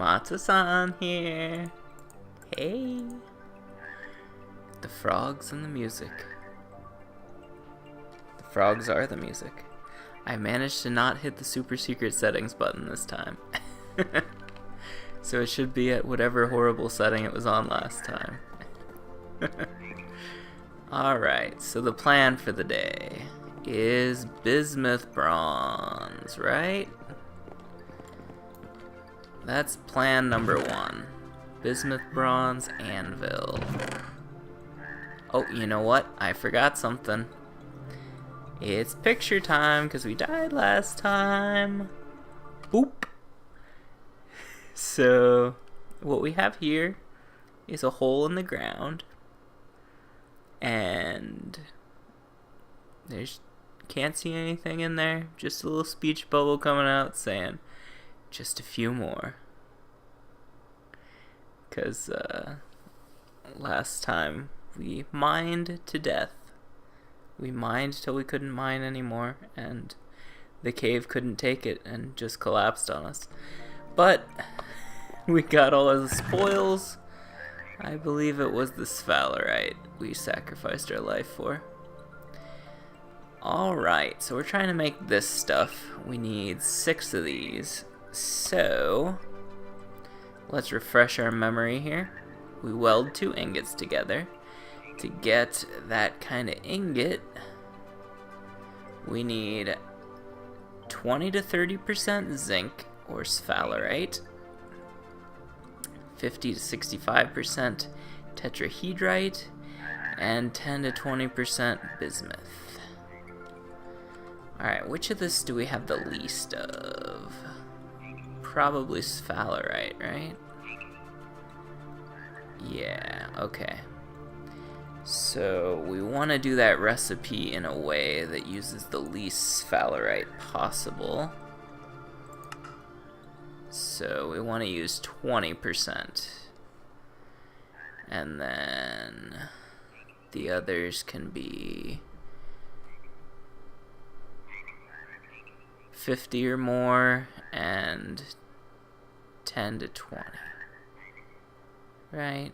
Matto-san here. Hey. The frogs and the music. The frogs are the music. I managed to not hit the super secret settings button this time. So it should be at whatever horrible setting it was on last time. Alright, so the plan for the day is bismuth bronze, right? That's plan number 1. Bismuth bronze anvil. Oh, you know what? I forgot something. It's picture time because we died last time. Boop. So, what we have here is a hole in the ground. And there's can't see anything in there. Just a little speech bubble coming out saying, just a few more. Because last time we mined to death. We mined till we couldn't mine anymore, and the cave couldn't take it and just collapsed on us. But we got all of the spoils. I believe it was the sphalerite we sacrificed our life for. Alright, so we're trying to make this stuff. We need 6 of these. So, let's refresh our memory here. We weld 2 ingots together. To get that kind of ingot, we need 20 to 30% zinc or sphalerite, 50 to 65% tetrahedrite, and 10 to 20% bismuth. Alright, which of this do we have the least of? Probably sphalerite, right? Yeah, okay. So we want to do that recipe in a way that uses the least sphalerite possible. So we want to use 20%. And then the others can be 50 or more and 10 to 20. Right?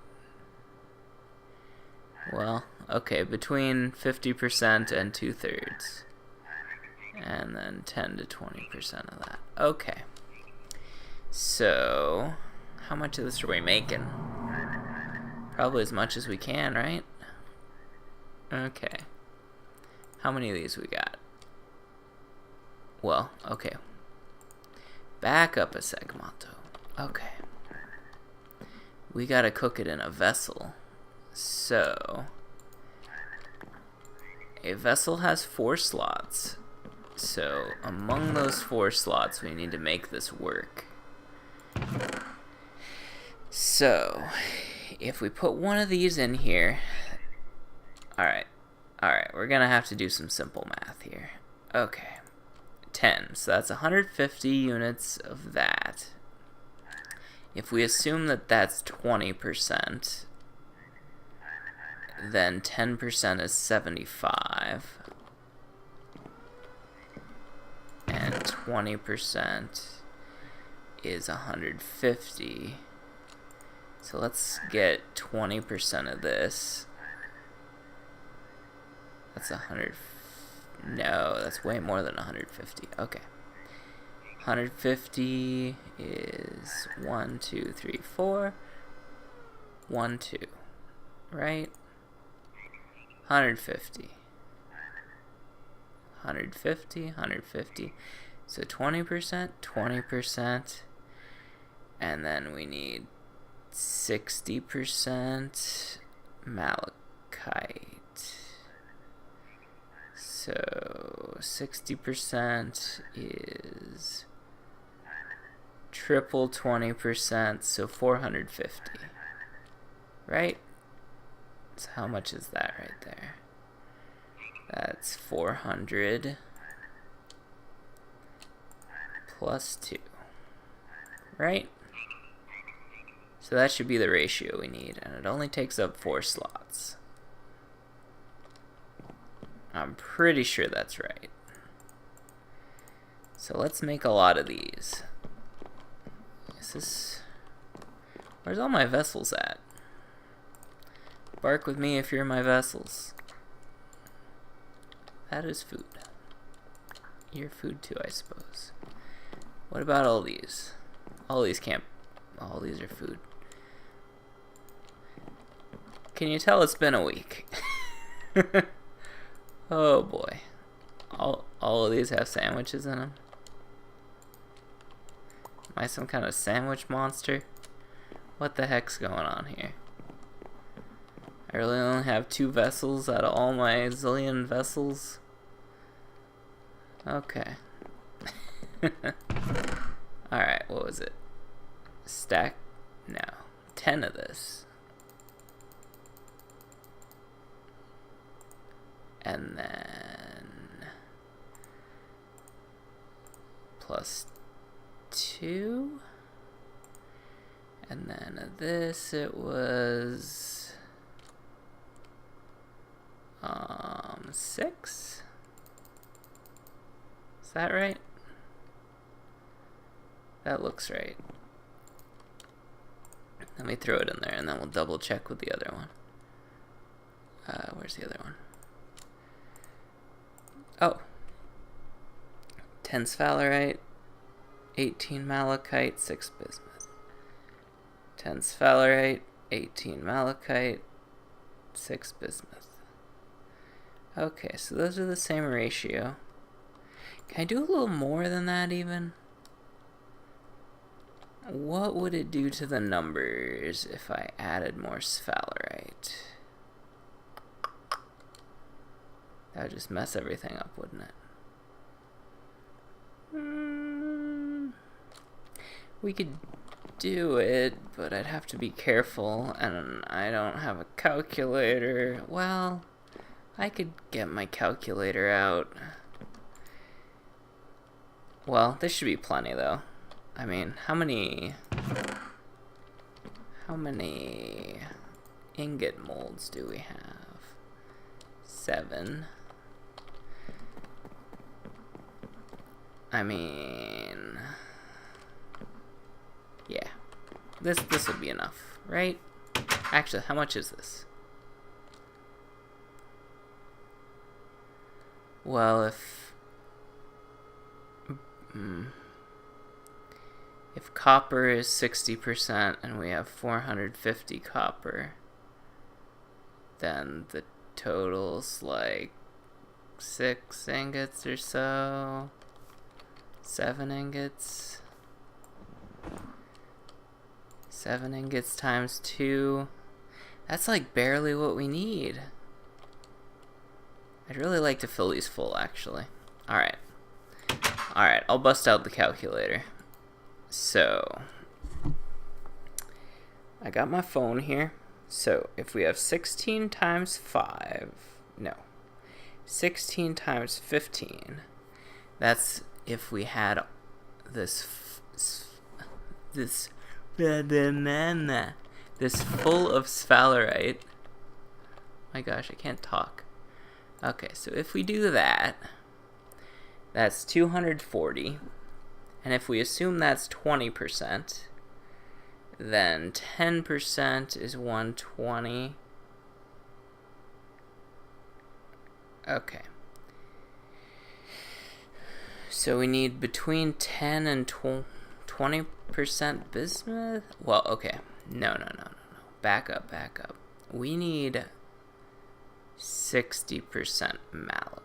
Well, okay, between 50% and 2/3. And then 10 to 20% of that. Okay. So, how much of this are we making? Probably as much as we can, right? Okay. How many of these we got? Well, okay. Back up a sec, Matto. Okay. We gotta cook it in a vessel. So, a vessel has 4 slots. So, among those 4 slots, we need to make this work. So, if we put one of these in here, alright, we're gonna have to do some simple math here. Okay, 10, so that's 150 units of that. If we assume that that's 20%, then 10% is 75, and 20% is 150. So let's get 20% of this. That's 100. No, that's way more than 150. Okay. 150 is 1, 2, 3, 4. 1, 2. Right? 150. 150, 150. So 20%, 20. And then we need 60% malachite. So 60% is triple 20%, so 450. Right? So how much is that right there? That's 400 plus 2. Right? So that should be the ratio we need, and it only takes up 4 slots. I'm pretty sure that's right. So let's make a lot of these. Is this Where's all my vessels at? Bark with me if you're my vessels. That is food. You're food too, I suppose. What about all these? All these can't... All these are food. Can you tell it's been a week? Oh boy. All of these have sandwiches in them. Am I some kind of sandwich monster? What the heck's going on here? I really only have 2 vessels out of all my zillion vessels. Okay. Alright, what was it? Stack? No. 10 of this. And then... plus 2. And then this, it was... 6? Is that right? That looks right. Let me throw it in there and then we'll double check with the other one. Where's the other one? Oh. 10 sphalerite, 18 malachite, 6 bismuth. 10 sphalerite, 18 malachite, 6 bismuth. Okay, so those are the same ratio. Can I do a little more than that even? What would it do to the numbers if I added more sphalerite? That would just mess everything up, wouldn't it? We could do it, but I'd have to be careful, and I don't have a calculator. Well, I could get my calculator out. Well, this should be plenty, though. I mean, how many ingot molds do we have? 7. I mean, yeah, this would be enough, right? Actually, how much is this? Well, if copper is 60% and we have 450 copper, then the total's like 6 ingots or so. 7 ingots. 7 ingots times 2. That's like barely what we need. I'd really like to fill these full, actually. Alright. Alright, I'll bust out the calculator. So, I got my phone here. So, if we have 16 times 5, no, 16 times 15, that's if we had this full of sphalerite. My gosh, I can't talk. Okay, so if we do that, that's 240. And if we assume that's 20%, then 10% is 120. Okay. So we need between 10 and 20% bismuth? Well, okay. No. Back up. We need 60% malachite.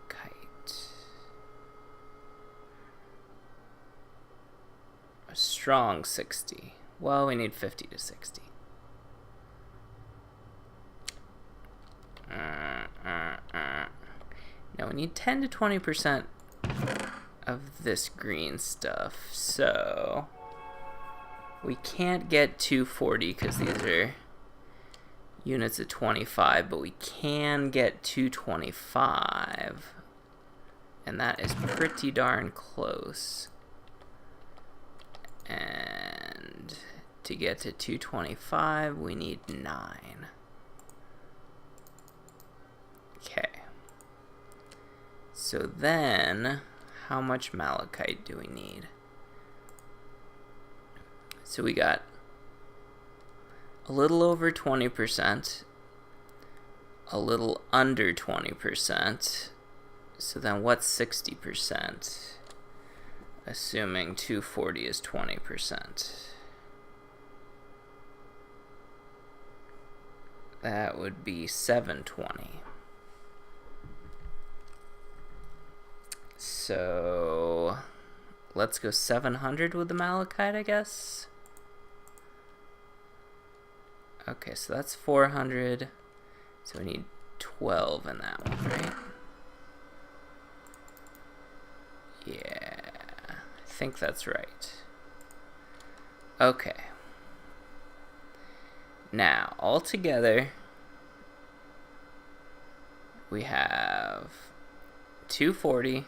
A strong 60. Well, we need 50 to 60. No, we need 10 to 20% of this green stuff. So we can't get 240 because these are units of 25, but we can get 225. And that is pretty darn close. And to get to 225, we need 9. Okay. So then, how much malachite do we need? So we got a little over 20%, a little under 20%. So then what's 60%? Assuming 240 is 20%. That would be 720. So let's go 700 with the malachite, I guess. Okay, so that's 400. So we need 12 in that one, right? Yeah, I think that's right. Okay. Now, all together, we have 240,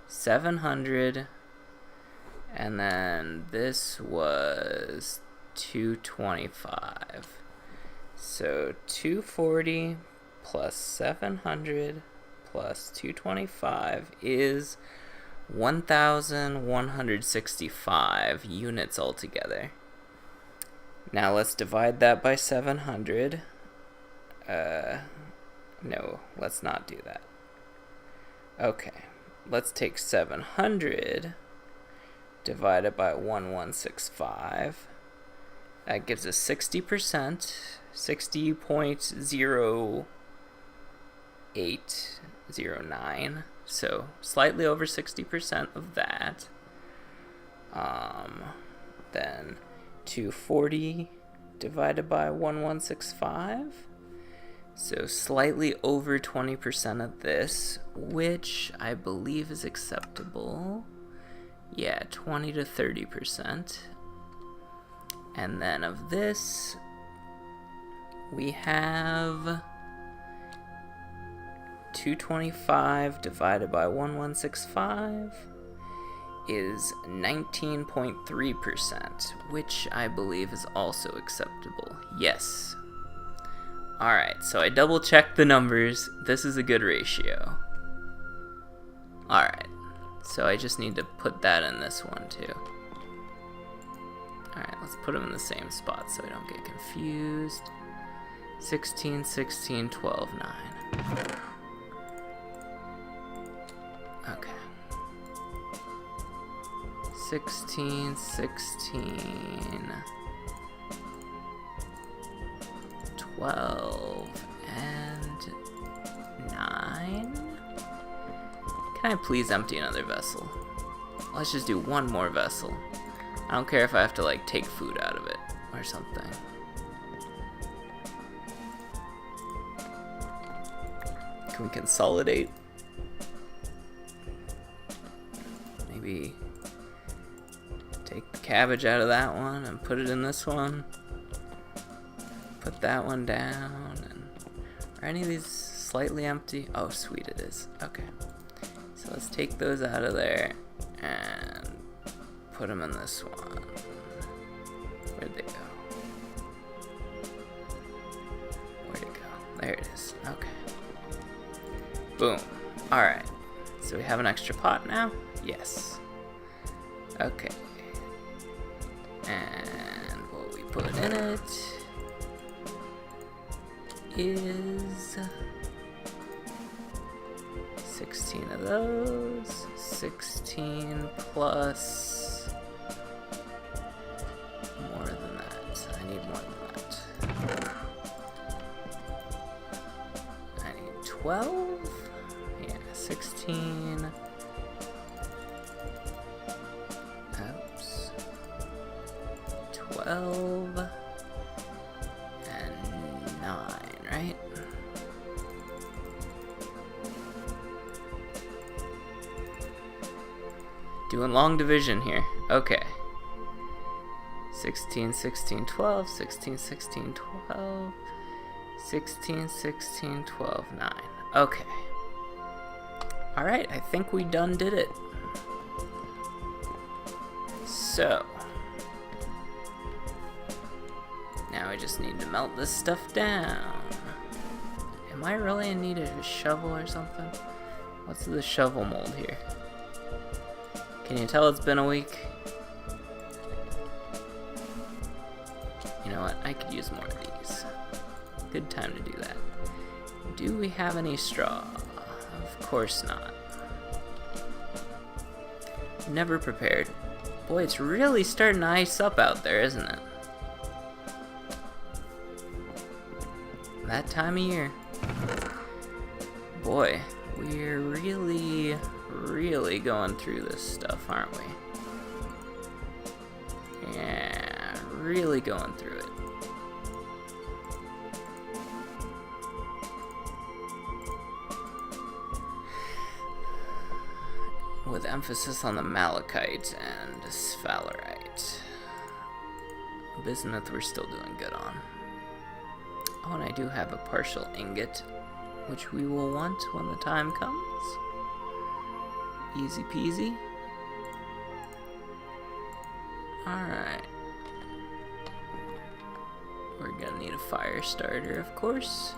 700, and then this was 225. So 240 plus 700 plus 225 is 1,165 units altogether. Now let's divide that by 700. No, let's not do that. Okay, let's take 700 divided by 1,165. That gives us 60%, 60.0809. So slightly over 60% of that. Then 240 divided by 1,165. So slightly over 20% of this, which I believe is acceptable. Yeah, 20 to 30%. And then of this, we have 225 divided by 1,165 is 19.3%, which I believe is also acceptable. Yes. Alright, so I double checked the numbers. This is a good ratio. Alright, so I just need to put that in this one too. Alright, let's put them in the same spot so I don't get confused. 16, 16, 12, 9. Okay. 16, 16, 12, and 9. Can I please empty another vessel? Let's just do one more vessel. I don't care if I have to like take food out of it or something. Can we consolidate? Maybe take the cabbage out of that one and put it in this one. Put that one down. And are any of these slightly empty? Oh, sweet, it is. Okay. So let's take those out of there and put them in this one. Where'd they go? Where'd it go? There it is. Okay. Boom. Alright. So we have an extra pot now? Yes. Okay. And what we put in it is 16 of those. 16 plus more than that. I need more than that. I need 12. Yeah, 16. Oops. 12. And 9, right? Doing long division here. Okay. 16, 16, 12, 16, 16, 12, 16, 16, 12, 9. Okay. Alright, I think we done did it. So. Now I just need to melt this stuff down. Am I really in need of a shovel or something? What's the shovel mold here? Can you tell it's been a week? You You know what? I could use more of these. Good time to do that. Do we have any straw? Of course not. Never prepared. Boy, it's really starting to ice up out there, isn't it? That time of year. Boy, we're really going through this stuff, aren't we? Yeah, really going through it. With emphasis on the malachite and sphalerite. Bismuth we're still doing good on. Oh, and I do have a partial ingot, which we will want when the time comes. Easy peasy. Alright. We're gonna need a fire starter, of course.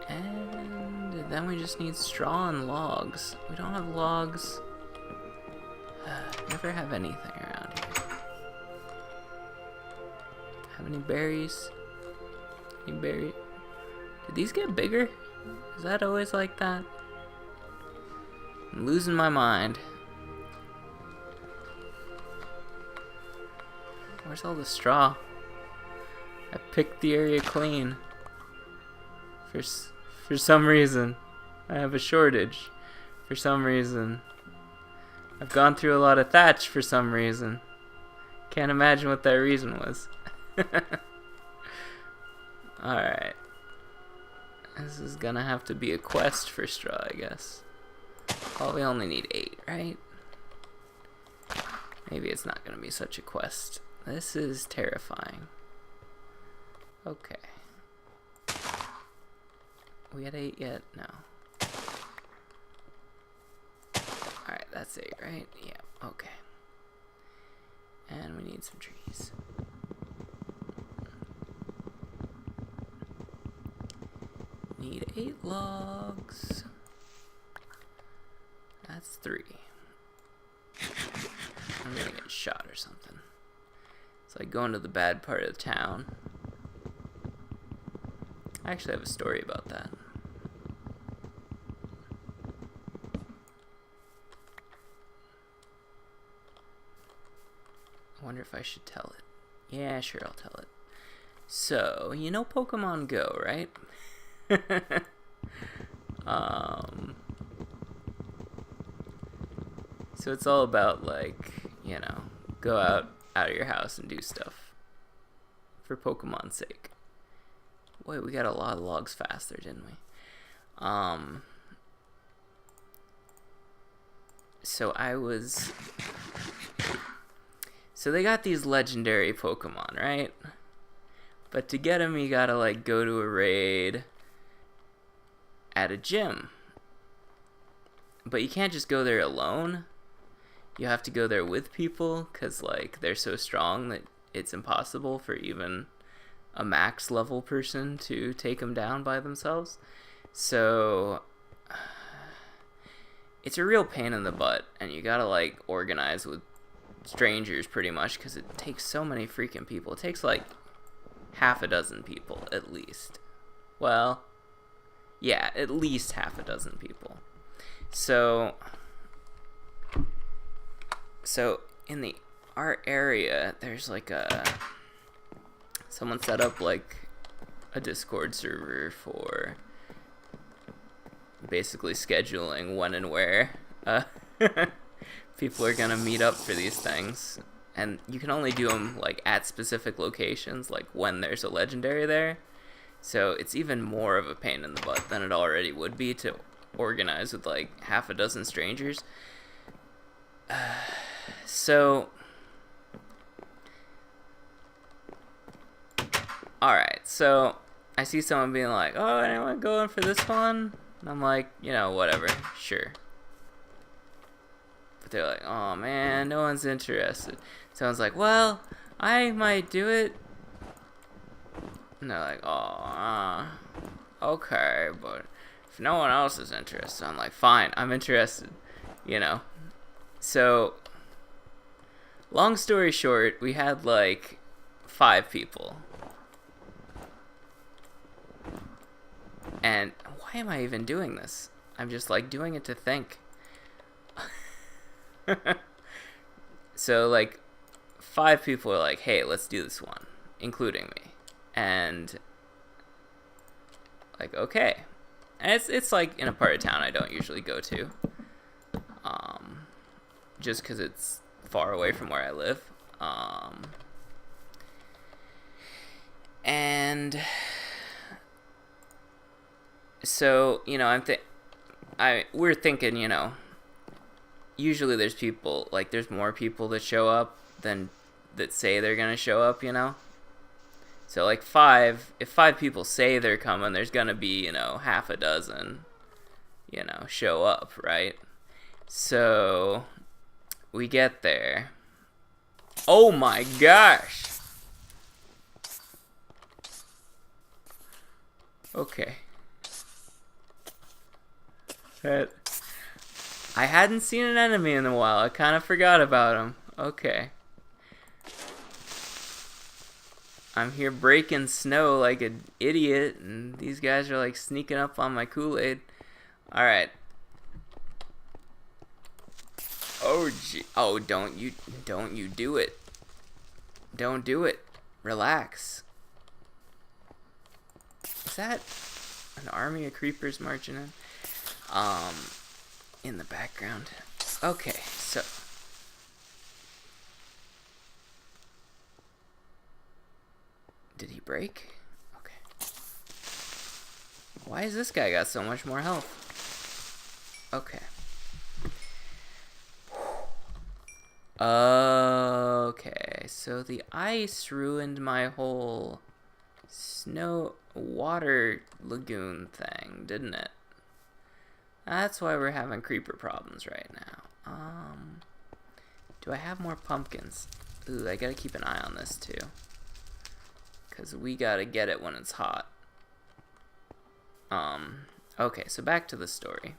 And then we just need straw and logs. We don't have logs. Never have anything around here. Have any berries? Any berry? Did these get bigger? Is that always like that? I'm losing my mind. Where's all the straw? I picked the area clean. For some reason, I have a shortage. For some reason, I've gone through a lot of thatch. For some reason, can't imagine what that reason was. Alright. This is gonna have to be a quest for straw, I guess. Oh, we only need 8, right? Maybe it's not gonna be such a quest. This is terrifying. Okay. We at 8 yet? No. Alright, that's 8, right? Yeah, okay. And we need some trees. Need 8 logs. That's 3. I'm gonna get shot or something. It's like going to the bad part of the town. I actually have a story about that. I wonder if I should tell it. Yeah, sure, I'll tell it. So, you know Pokemon Go, right? So it's all about, like, you know, go out of your house and do stuff for Pokemon's sake. Boy, we got a lot of logs faster, didn't we? So they got these legendary Pokemon, right? But to get them, you gotta, like, go to a raid at a gym. But you can't just go there alone. You have to go there with people, because, like, they're so strong that it's impossible for even a max level person to take them down by themselves. So it's a real pain in the butt, and you gotta, like, organize with strangers pretty much, because it takes so many freaking people. It takes, like, half a dozen people at least. Well, yeah, at least half a dozen people. So in our area, there's like someone set up like a Discord server for basically scheduling when and where people are gonna meet up for these things, and you can only do them like at specific locations, like when there's a legendary there. So it's even more of a pain in the butt than it already would be to organize with like half a dozen strangers. So, alright, so I see someone being like, oh, anyone going for this one? And I'm like, you know, whatever, sure. But they're like, oh man, no one's interested. Someone's like, well, I might do it. And they're like, oh, okay, but if no one else is interested, I'm like, fine, I'm interested, you know. So long story short, we had like 5 people. And why am I even doing this? I'm just like doing it to think. So like 5 people are like, hey, let's do this one, including me. And like, okay. And it's like in a part of town I don't usually go to. Just because it's far away from where I live. And so, you know, we're thinking, you know, usually there's people, like, there's more people that show up than that say they're gonna show up, you know? So, like, if 5 people say they're coming, there's gonna be, you know, half a dozen, you know, show up, right? So, we get there. Oh my gosh! Okay. I hadn't seen an enemy in a while. I kind of forgot about him. Okay. I'm here breaking snow like an idiot, and these guys are like sneaking up on my Kool-Aid. Alright. Oh, gee. Oh, don't you do it. Don't do it. Relax. Is that an army of creepers marching in the background? Okay, so did he break? Okay. Why has this guy got so much more health? Okay. Okay, so the ice ruined my whole water lagoon thing, didn't it? That's why we're having creeper problems right now. Do I have more pumpkins? Ooh, I gotta keep an eye on this too, because we gotta get it when it's hot. Okay, so back to the story.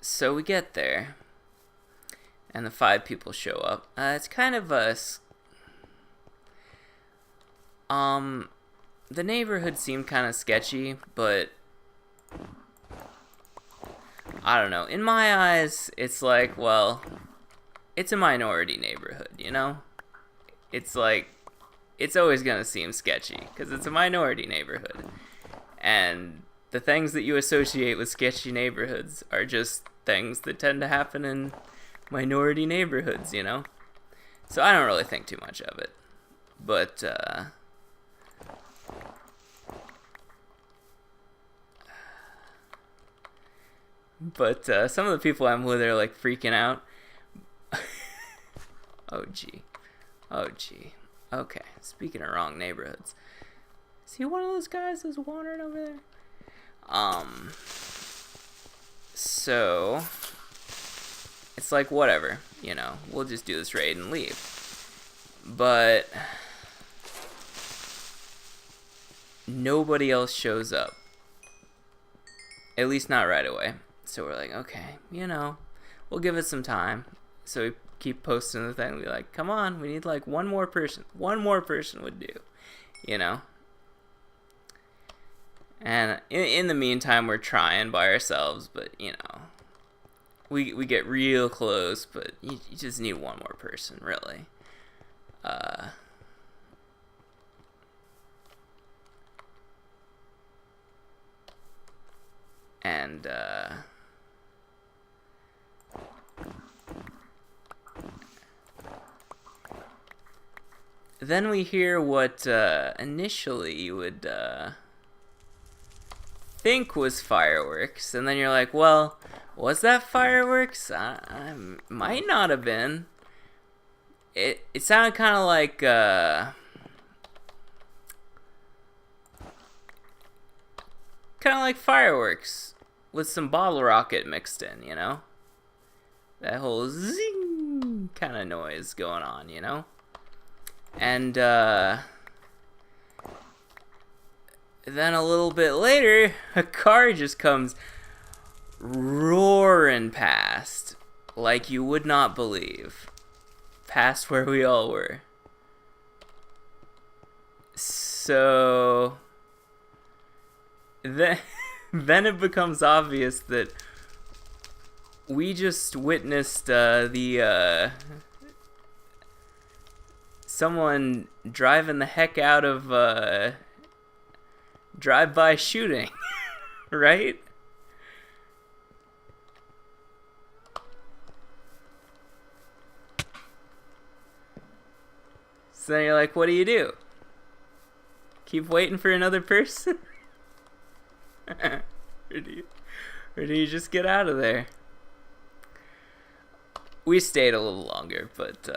So we get there, and the 5 people show up. It's kind of a... the neighborhood seemed kind of sketchy, but... I don't know. In my eyes, it's like, well... It's a minority neighborhood, you know? It's like... It's always gonna seem sketchy, because it's a minority neighborhood. And the things that you associate with sketchy neighborhoods are just things that tend to happen in minority neighborhoods, you know? So I don't really think too much of it. But, some of the people I'm with are, like, freaking out. Oh, gee. Oh, gee. Okay, speaking of wrong neighborhoods. Is he one of those guys that's wandering over there? So, it's like, whatever, you know, we'll just do this raid and leave. But nobody else shows up. At least not right away. So we're like, okay, you know, we'll give it some time. So we keep posting the thing. We're like, come on, we need like one more person. One more person would do, you know? And in the meantime, we're trying by ourselves, but, you know, we get real close, but you just need one more person, really. Then we hear what initially you would think was fireworks, and then you're like, well, was that fireworks? I might not have been. It sounded kind of like fireworks with some bottle rocket mixed in, you know? That whole zing kind of noise going on, you know? And then a little bit later, a car just comes roaring past like you would not believe, past where we all were. So then it becomes obvious that we just witnessed someone driving the heck out of drive-by shooting, right? So then you're like, what do? Keep waiting for another person? or do you just get out of there? We stayed a little longer, but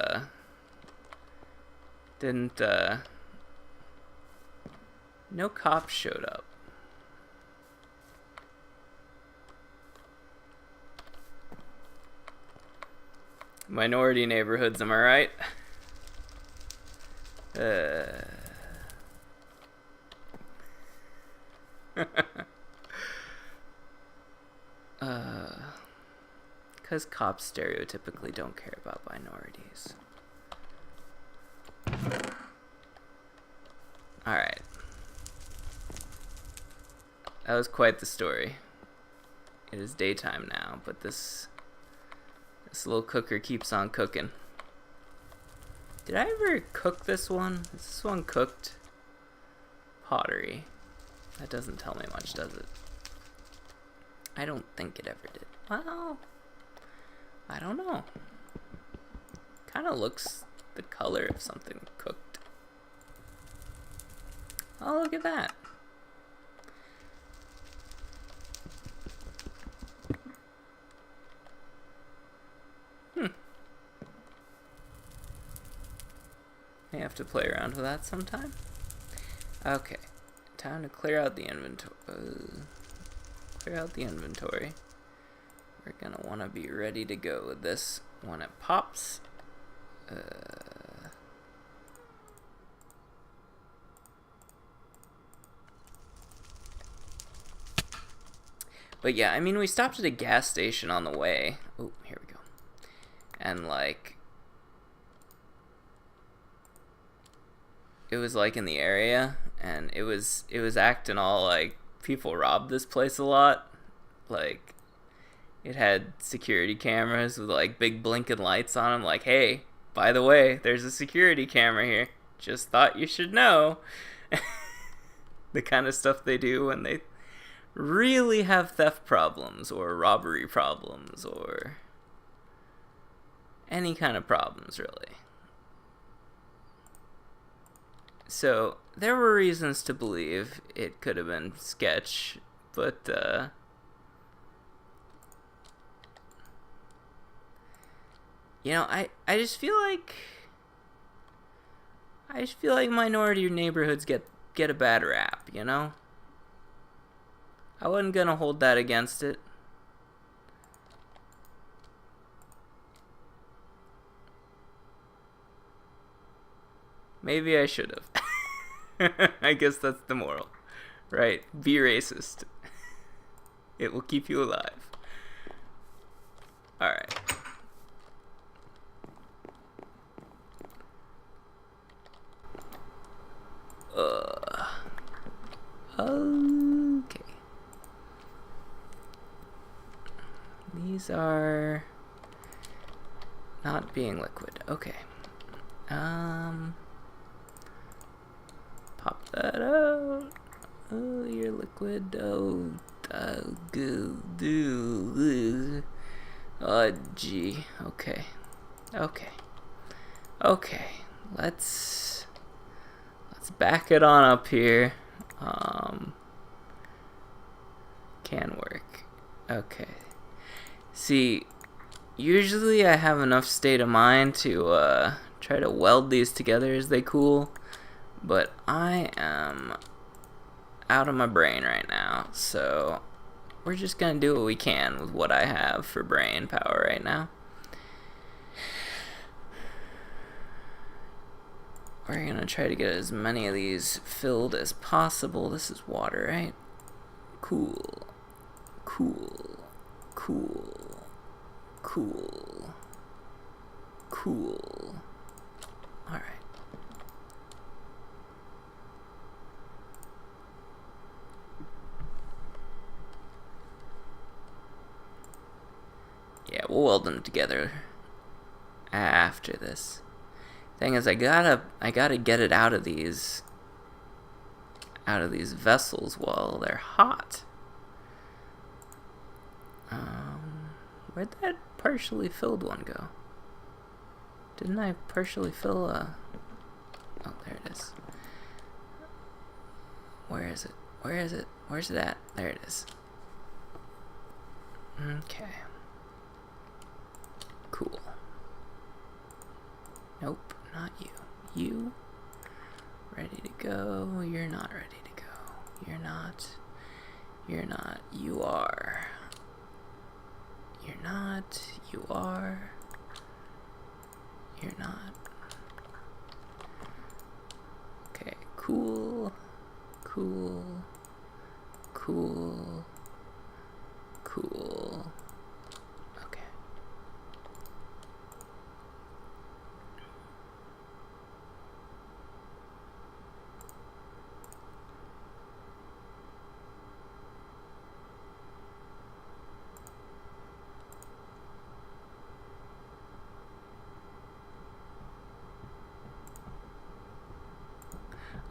didn't no cops showed up. Minority neighborhoods, am I right? Because cops stereotypically don't care about minorities. Alright. That was quite the story. It is daytime now, but this little cooker keeps on cooking. Did I ever cook this one? Is this one cooked? Pottery. That doesn't tell me much, does it? I don't think it ever did. Well, I don't know. Kind of looks the color of something cooked. Oh, look at that. May have to play around with that sometime. Okay, time to clear out the inventory. We're gonna want to be ready to go with this when it pops. But yeah, I mean, we stopped at a gas station on the way. Oh, here we go. And like, it was like in the area, and it was acting all like people robbed this place a lot. Like, it had security cameras with like big blinking lights on them, like, hey, by the way, there's a security camera here, just thought you should know. The kind of stuff they do when they really have theft problems or robbery problems or any kind of problems, really. So there were reasons to believe it could have been sketch, but you know, I just feel like minority neighborhoods get a bad rap, you know? I wasn't gonna hold that against it. Maybe I should have. I guess that's the moral, right? Be racist. It will keep you alive. Alright. Okay. These are not being liquid. Okay. Pop that out. Oh, you're liquid. Oh, oh, gee. Okay. Let's back it on up here. Can work. Okay. See, usually I have enough state of mind to try to weld these together as they cool, but I am out of my brain right now, so we're just gonna do what we can with what I have for brain power right now. We're gonna try to get as many of these filled as possible. This is water, right? Cool. Cool. Cool. Cool. Alright. Yeah, we'll weld them together after this. Thing is, I gotta get it out of these vessels while they're hot. Where'd that partially filled one go? Didn't I partially fill a... Oh, there it is. Where is it? Where is it? Where's it at? There it is. Okay. Cool. Nope, not you. You? Ready to go? You're not ready to go. You're not. You're not. You are. You're not. You are. You're not. Okay, cool. Cool. Cool. Cool. Okay.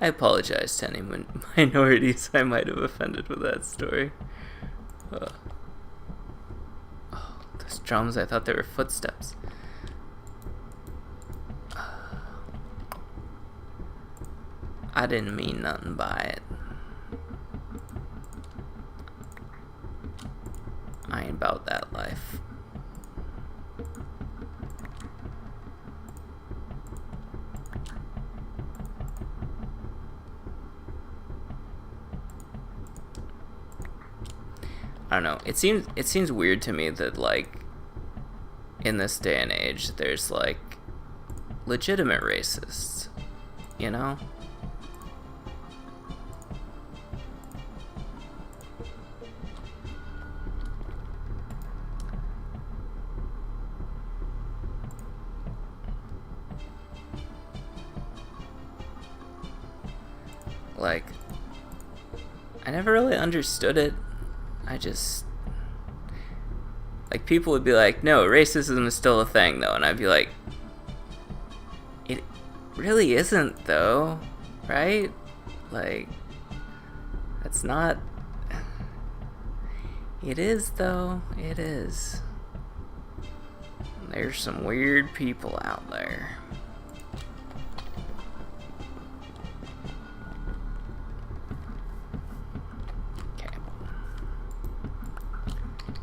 I apologize to any minorities I might have offended with that story. Oh, those drums, I thought they were footsteps. I didn't mean nothing by it. I ain't about that life. I don't know. It seems weird to me that, like, in this day and age, there's, like, legitimate racists, you know? Like, I never really understood it. I just, like, people would be like, no, racism is still a thing, though, and I'd be like, it really isn't, though, right? Like, that's not, it is, though, it is. There's some weird people out there.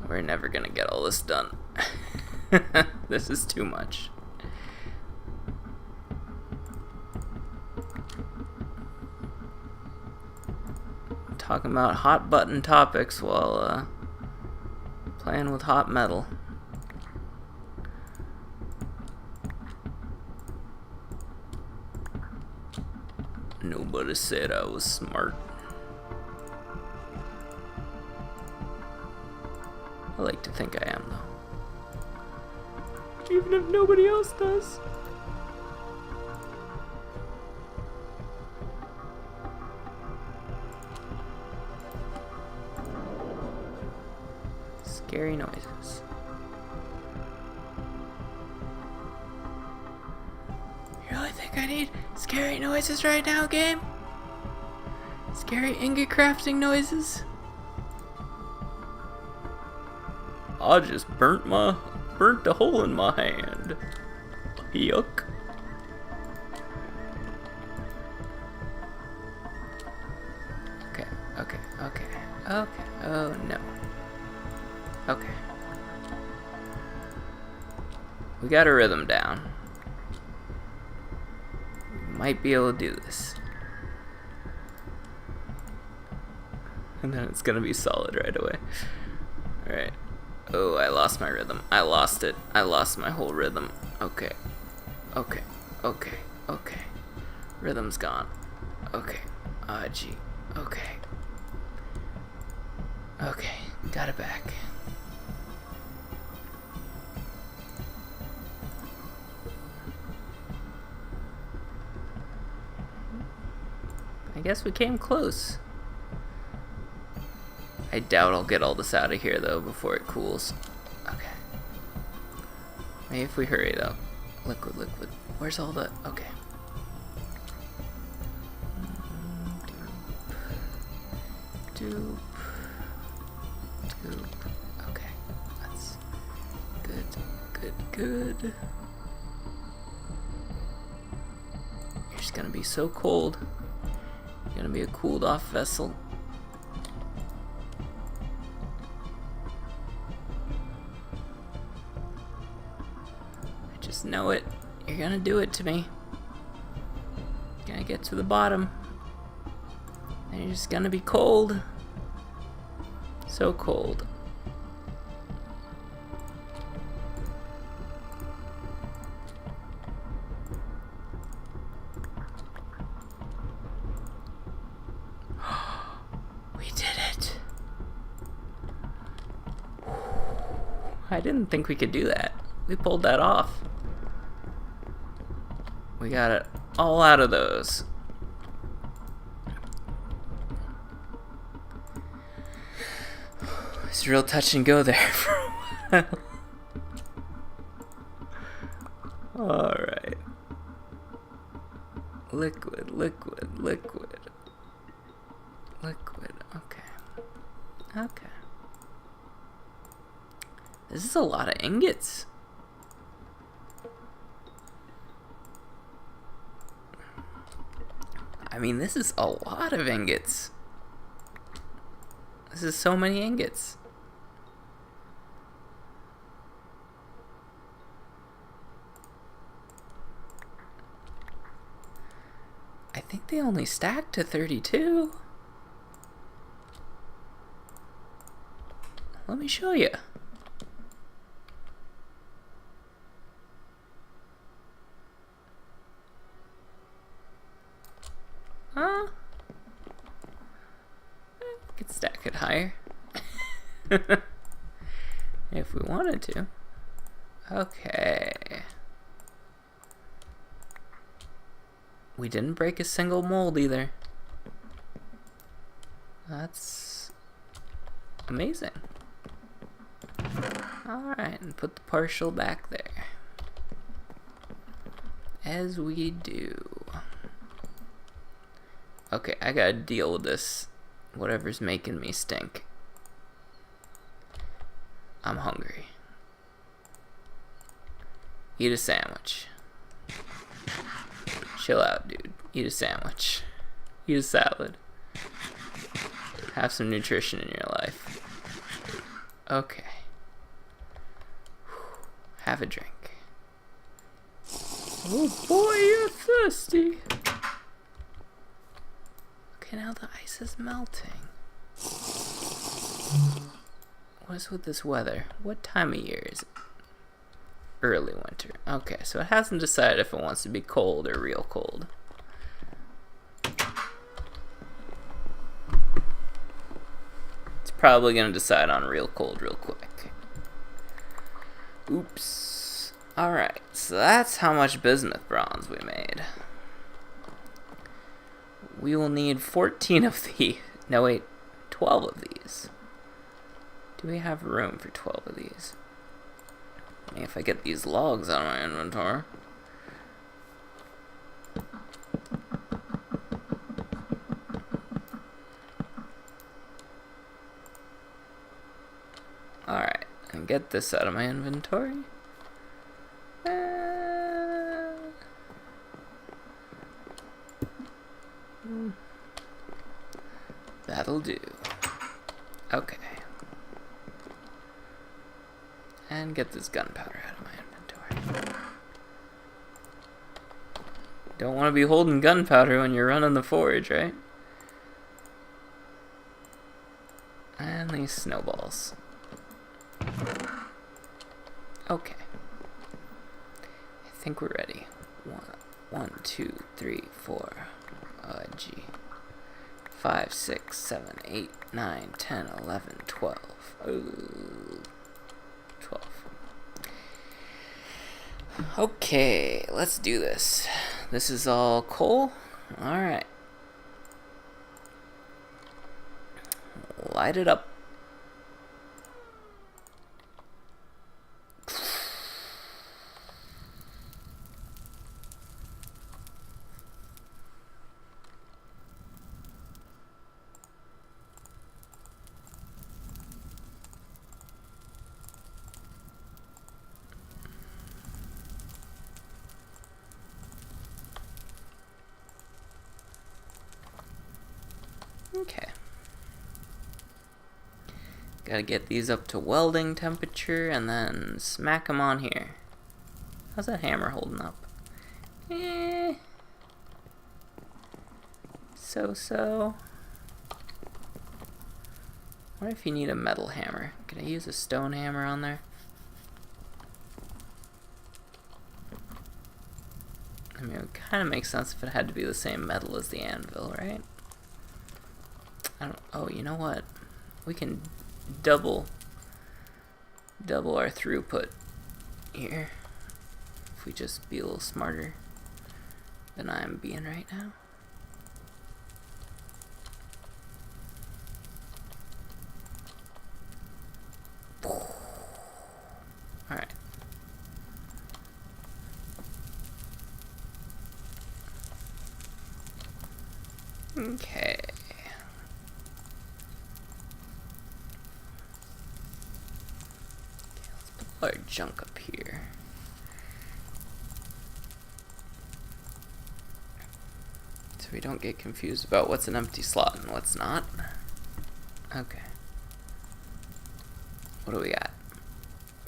We're never gonna get all this done. This is too much. Talking about hot button topics while playing with hot metal. Nobody said I was smart. I like to think I am, though. Even if nobody else does. Scary noises. You really think I need scary noises right now, game? Scary ingot crafting noises? I just burnt the hole in my hand. Yuck. Okay. Oh no. Okay. We got a rhythm down. We might be able to do this. And then it's gonna be solid right away. Alright. Oh, I lost my rhythm. I lost it. I lost my whole rhythm. Okay. Rhythm's gone. Okay. Gee. Okay. Got it back. I guess we came close. I doubt I'll get all this out of here though before it cools. Okay. Maybe if we hurry though. Liquid, liquid. Where's all the... Okay. Doop. Doop. Okay. That's good, good, good. You're just gonna be so cold. You're gonna be a cooled off vessel. I just know it. You're gonna do it to me. You're gonna get to the bottom. And you're just gonna be cold. So cold. We did it. I didn't think we could do that. We pulled that off. We got it all out of those. It's real touch and go there for a while. Alright. Liquid, liquid, liquid. Liquid, okay. Okay. This is a lot of ingots. I mean, this is a lot of ingots. This is so many ingots. I think they only stack to 32. Let me show you. Huh? We could stack it higher. If we wanted to. Okay. We didn't break a single mold either. That's amazing. Alright, and put the partial back there. As we do. Okay, I gotta deal with this. Whatever's making me stink. I'm hungry. Eat a sandwich. Chill out, dude. Eat a sandwich. Eat a salad. Have some nutrition in your life. Okay. Have a drink. Oh boy, you're thirsty. Okay, now the ice is melting. What is with this weather? What time of year is it? Early winter. Okay, so it hasn't decided if it wants to be cold or real cold. It's probably going to decide on real cold real quick. Oops. Alright, so that's how much bismuth bronze we made. We will need 14 of these. No, wait, 12 of these. Do we have room for 12 of these? If I get these logs out of my inventory. Alright, and get this out of my inventory. That'll do. Okay. And get this gunpowder out of my inventory. Don't want to be holding gunpowder when you're running the forge, right? And these snowballs. Okay. I think we're ready. 1, 2, 3, 4. G. 5, 6, 7, 8, 9, 10, 11, 12. Ooh. 12. Okay, let's do this. This is all coal. Alright. Light it up. Okay. Gotta get these up to welding temperature and then smack them on here. How's that hammer holding up? So. What if you need a metal hammer? Can I use a stone hammer on there? I mean, it would kind of make sense if it had to be the same metal as the anvil, right? Oh, you know what? We can double our throughput here if we just be a little smarter than I'm being right now. Alright. Okay. Our junk up here. So we don't get confused about what's an empty slot and what's not. Okay. What do we got?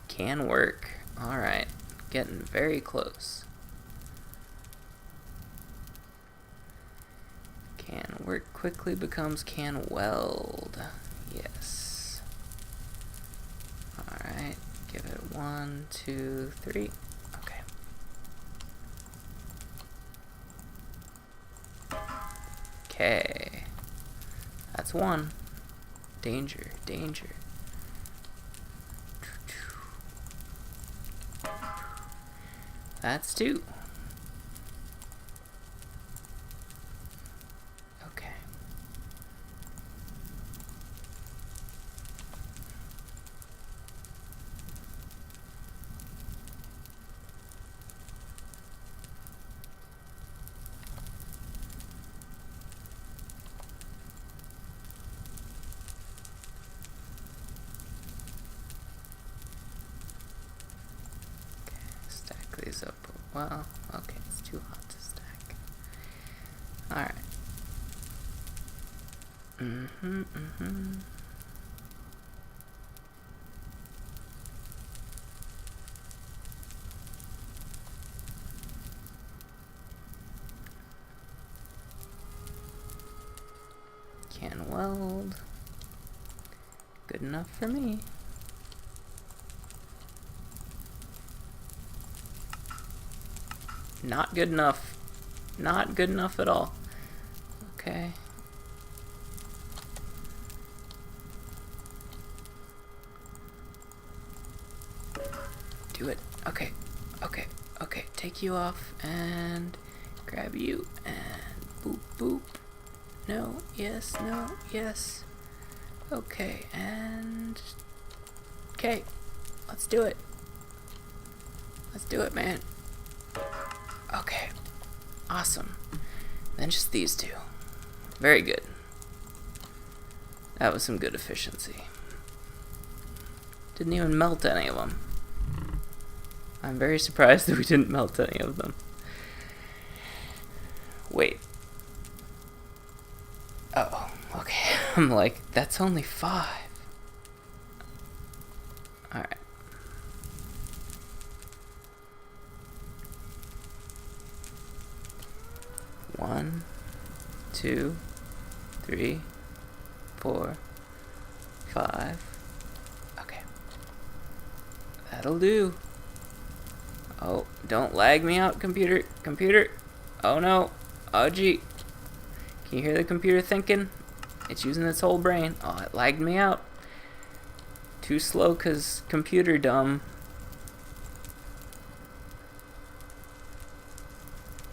Can work. Alright. Getting very close. Can work quickly becomes can weld. Yes. Alright. Give it 1, 2, 3. Okay. Okay. That's 1. Danger, danger. That's 2. Okay. Stack these up. Well, okay, it's too hot to stack. Alright. Can weld. Good enough for me. Not good enough. Not good enough at all. Okay. Do it. Okay. Okay. Okay. Take you off and grab you and boop boop. No. Yes. No. Yes. Okay. And okay. Let's do it. Let's do it, man. Okay. Awesome. Then just these two. Very good. That was some good efficiency. Didn't even melt any of them. I'm very surprised that we didn't melt any of them. Wait. Oh, okay. I'm like, that's only 5. Alright. One, 2, 3, 4, 5. Okay. That'll do. Oh, don't lag me out, computer. Computer. Oh no. Oh gee. Can you hear the computer thinking? It's using its whole brain. Oh, it lagged me out. Too slow 'cause computer dumb.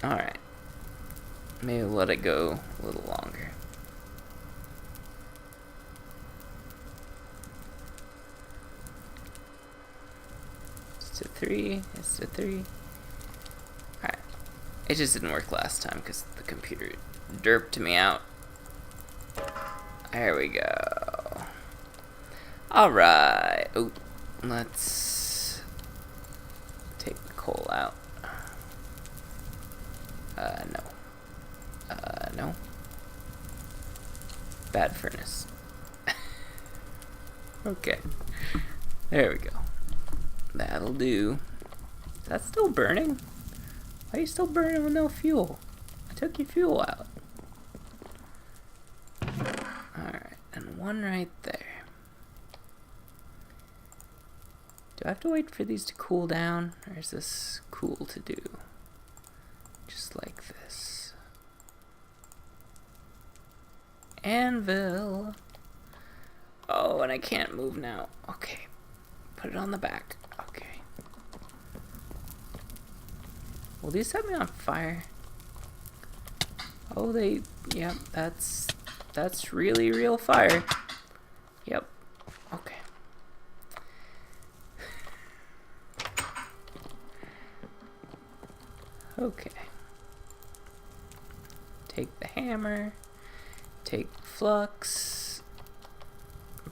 Alright. Maybe let it go a little longer. Is it 3? Is it 3? Alright. It just didn't work last time because the computer derped me out. There we go. Alright. Oh, let's take the coal out. No. No. Bad furnace. Okay. There we go. That'll do. Is that still burning? Why are you still burning with no fuel? I took your fuel out. Alright, and one right there. Do I have to wait for these to cool down? Or is this cool to do? Just like this. Anvil. Oh, and I can't move now. Okay. Put it on the back. Okay. Will these set me on fire? Oh, they... Yep, that's really real fire. Yep. Okay. Okay. Take the hammer. Take flux.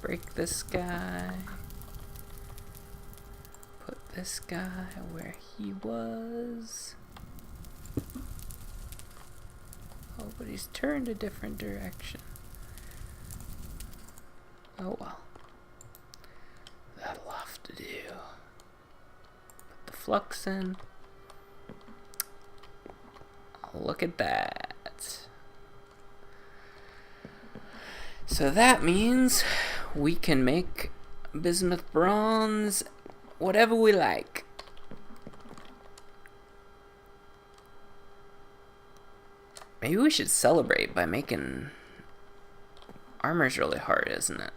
Break this guy. Put this guy where he was. Oh, but he's turned a different direction. Oh well. That'll have to do. Put the flux in. Oh, look at that. So that means we can make bismuth bronze whatever we like. Maybe we should celebrate by making... Armor's really hard, isn't it?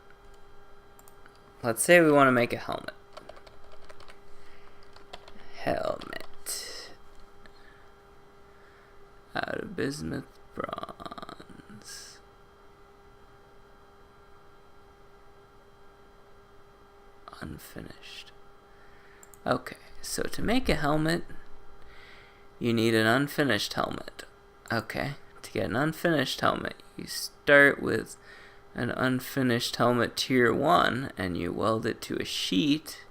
Let's say we want to make a helmet. Helmet. Out of bismuth bronze. Unfinished. Okay, so to make a helmet, you need an unfinished helmet. Okay, to get an unfinished helmet, you start with an unfinished helmet tier 1 and you weld it to a sheet.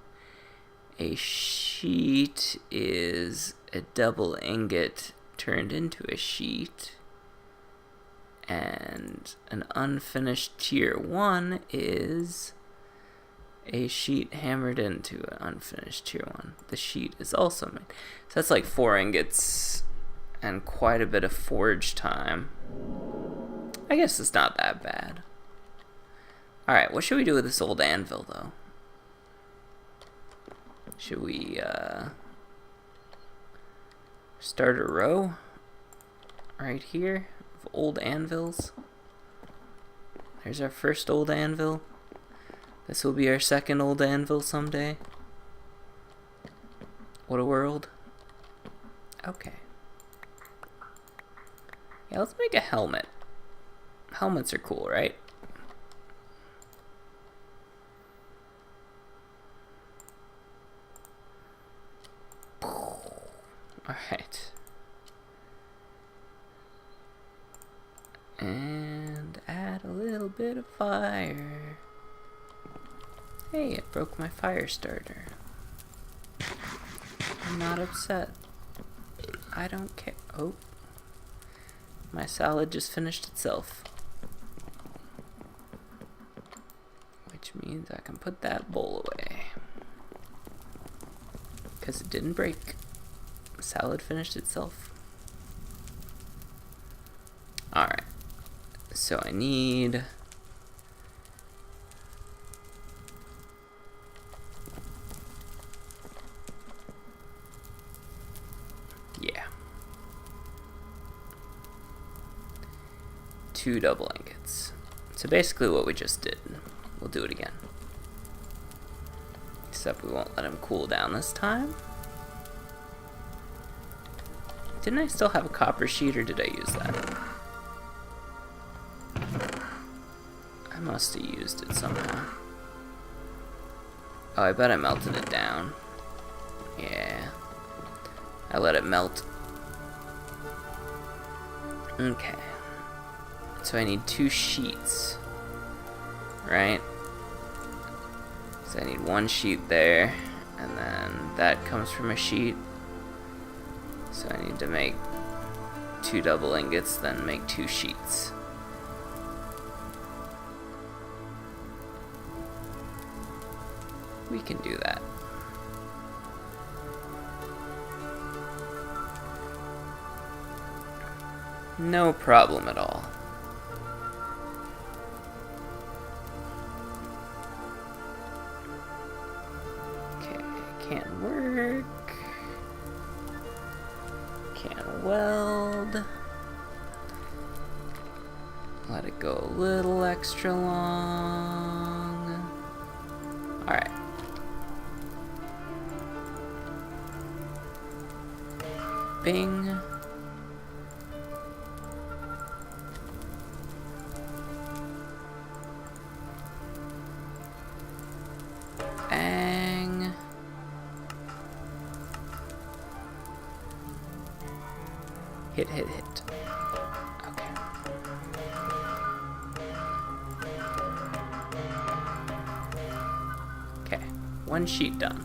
A sheet is a double ingot turned into a sheet. And an unfinished tier 1 is a sheet hammered into an unfinished tier 1. The sheet is also made. So that's like 4 ingots and quite a bit of forge time. I guess it's not that bad. Alright, what should we do with this old anvil, though? Should we, start a row right here of old anvils? There's our first old anvil. This will be our second old anvil someday. What a world. Okay. Yeah, let's make a helmet. Helmets are cool, right? Alright. And add a little bit of fire. Hey, it broke my fire starter. I'm not upset. I don't care. Oh. My salad just finished itself. Which means I can put that bowl away. Because it didn't break. The salad finished itself. Alright. So I need... Yeah. 2 double ingots. So basically what we just did. We'll do it again. Except we won't let him cool down this time. Didn't I still have a copper sheet, or did I use that? I must have used it somehow. Oh, I bet I melted it down. Yeah. I let it melt. Okay. So I need 2 sheets. Right? So I need 1 sheet there. And then that comes from a sheet. So I need to make 2 double ingots, then make 2 sheets. We can do that. No problem at all. Okay, can't work. Can't weld. Let it go a little extra long. Alright. Bing. Bang. Hit, hit, hit. Okay. Okay, 1 sheet done.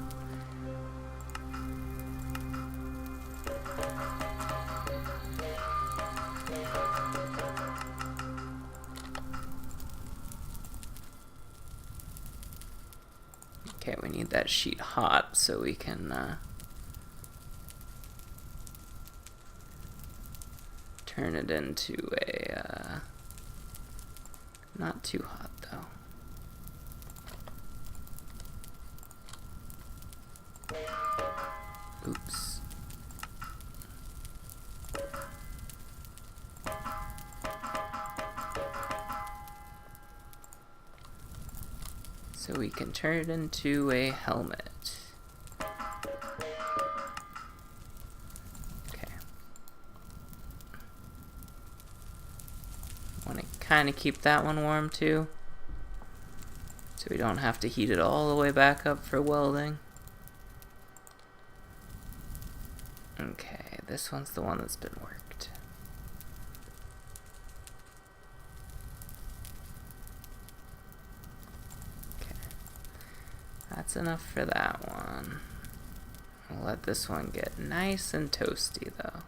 Okay, we need that sheet hot so we can turn it into a, not too hot though. Oops. So we can turn it into a helmet. Okay. Want to kind of keep that one warm too, so we don't have to heat it all the way back up for welding. Okay, this one's the one that's been worked. Okay, that's enough for that one. We'll let this one get nice and toasty though.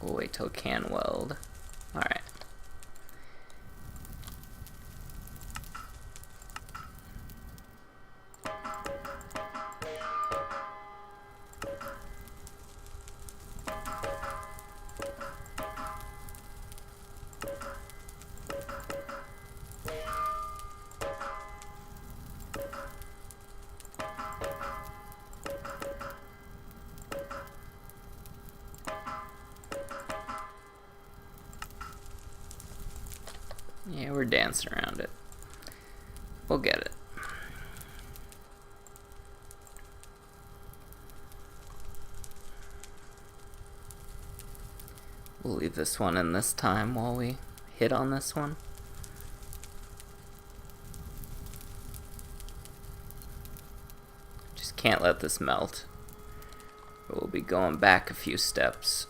We'll wait till it can weld. Alright. Yeah, we're dancing around it. We'll get it. We'll leave this one in this time while we hit on this one. Just can't let this melt. We'll be going back a few steps.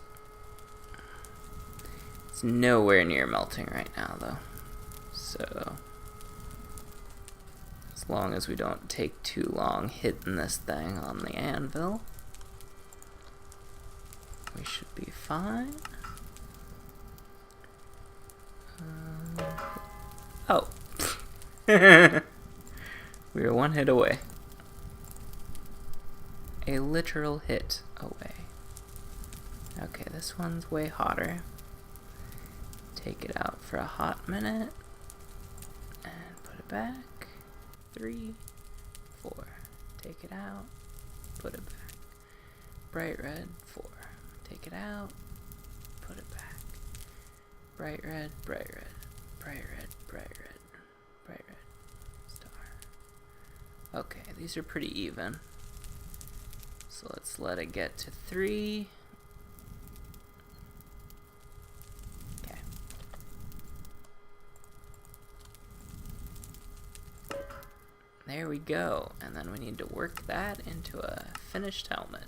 It's nowhere near melting right now though. So, as long as we don't take too long hitting this thing on the anvil, we should be fine. Oh. We were 1 hit away. A literal hit away. Okay, this one's way hotter. Take it out for a hot minute. And put it back. 3, 4. Take it out. Put it back. Bright red. 4. Take it out. Put it back. Bright red. Bright red. Bright red. Bright red. Bright red. Star. Okay, these are pretty even. So let's let it get to 3. Okay. There we go. And then we need to work that into a finished helmet.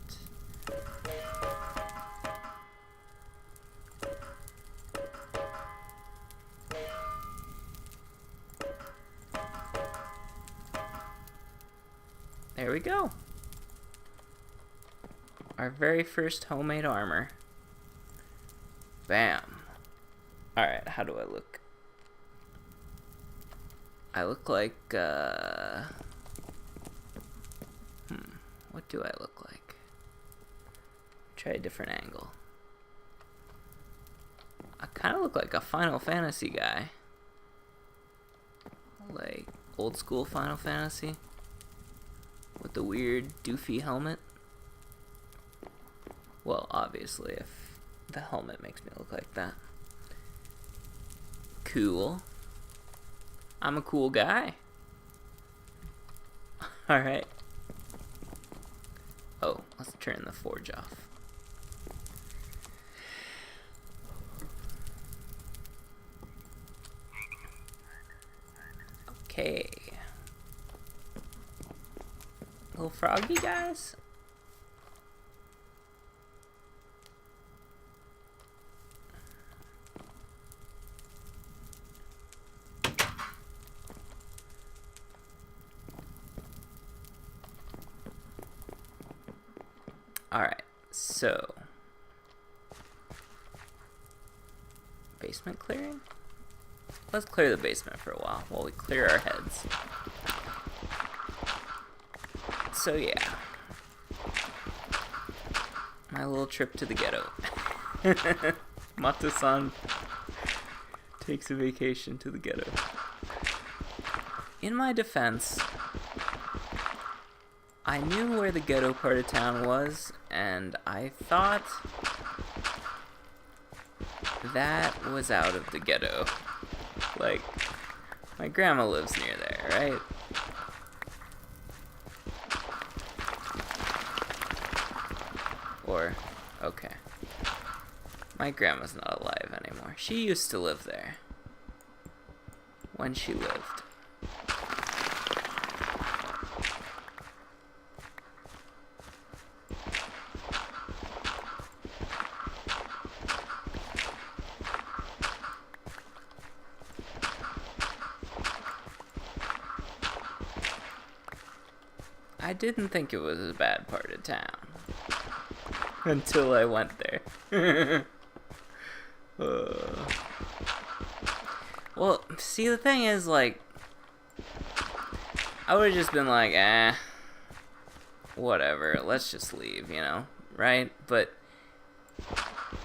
There we go. Our very first homemade armor. Bam. Alright, how do I look? I look like, what do I look like? Try a different angle. I kind of look like a Final Fantasy guy. Like, old school Final Fantasy. With the weird, doofy helmet. Well, obviously, if the helmet makes me look like that. Cool. I'm a cool guy. Alright. Oh, let's turn the forge off. Okay. Little froggy guys? Alright, so basement clearing? Let's clear the basement for a while we clear our heads. So yeah, my little trip to the ghetto. Matto-san takes a vacation to the ghetto. In my defense, I knew where the ghetto part of town was, and I thought that was out of the ghetto. Like, my grandma lives near there, right? Or, okay. My grandma's not alive anymore. She used to live there. When she lived. I didn't think it was a bad part of town. Until I went there. Well, see, the thing is, like, I would've just been like, whatever, let's just leave, you know, right? But,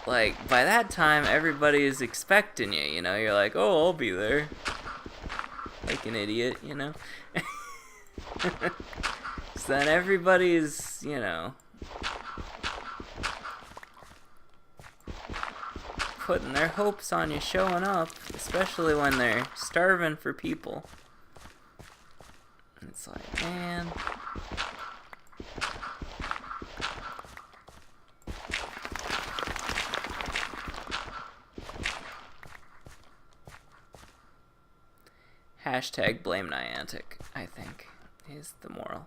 like, by that time, everybody is expecting you, you know? You're like, oh, I'll be there. Like an idiot, you know? So then everybody's, you know, putting their hopes on you showing up, especially when they're starving for people. And it's like, man. Hashtag blame Niantic, I think, is the moral.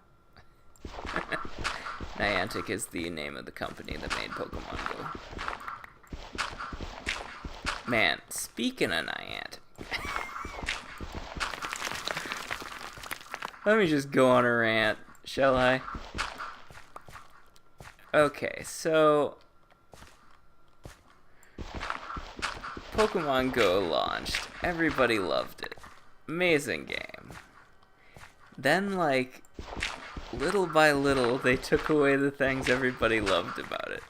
Niantic is the name of the company that made Pokemon Go. Man, speaking of Niantic, let me just go on a rant, shall I? Okay, so Pokemon Go launched. Everybody loved it. Amazing game. Then, like, little by little, they took away the things everybody loved about it.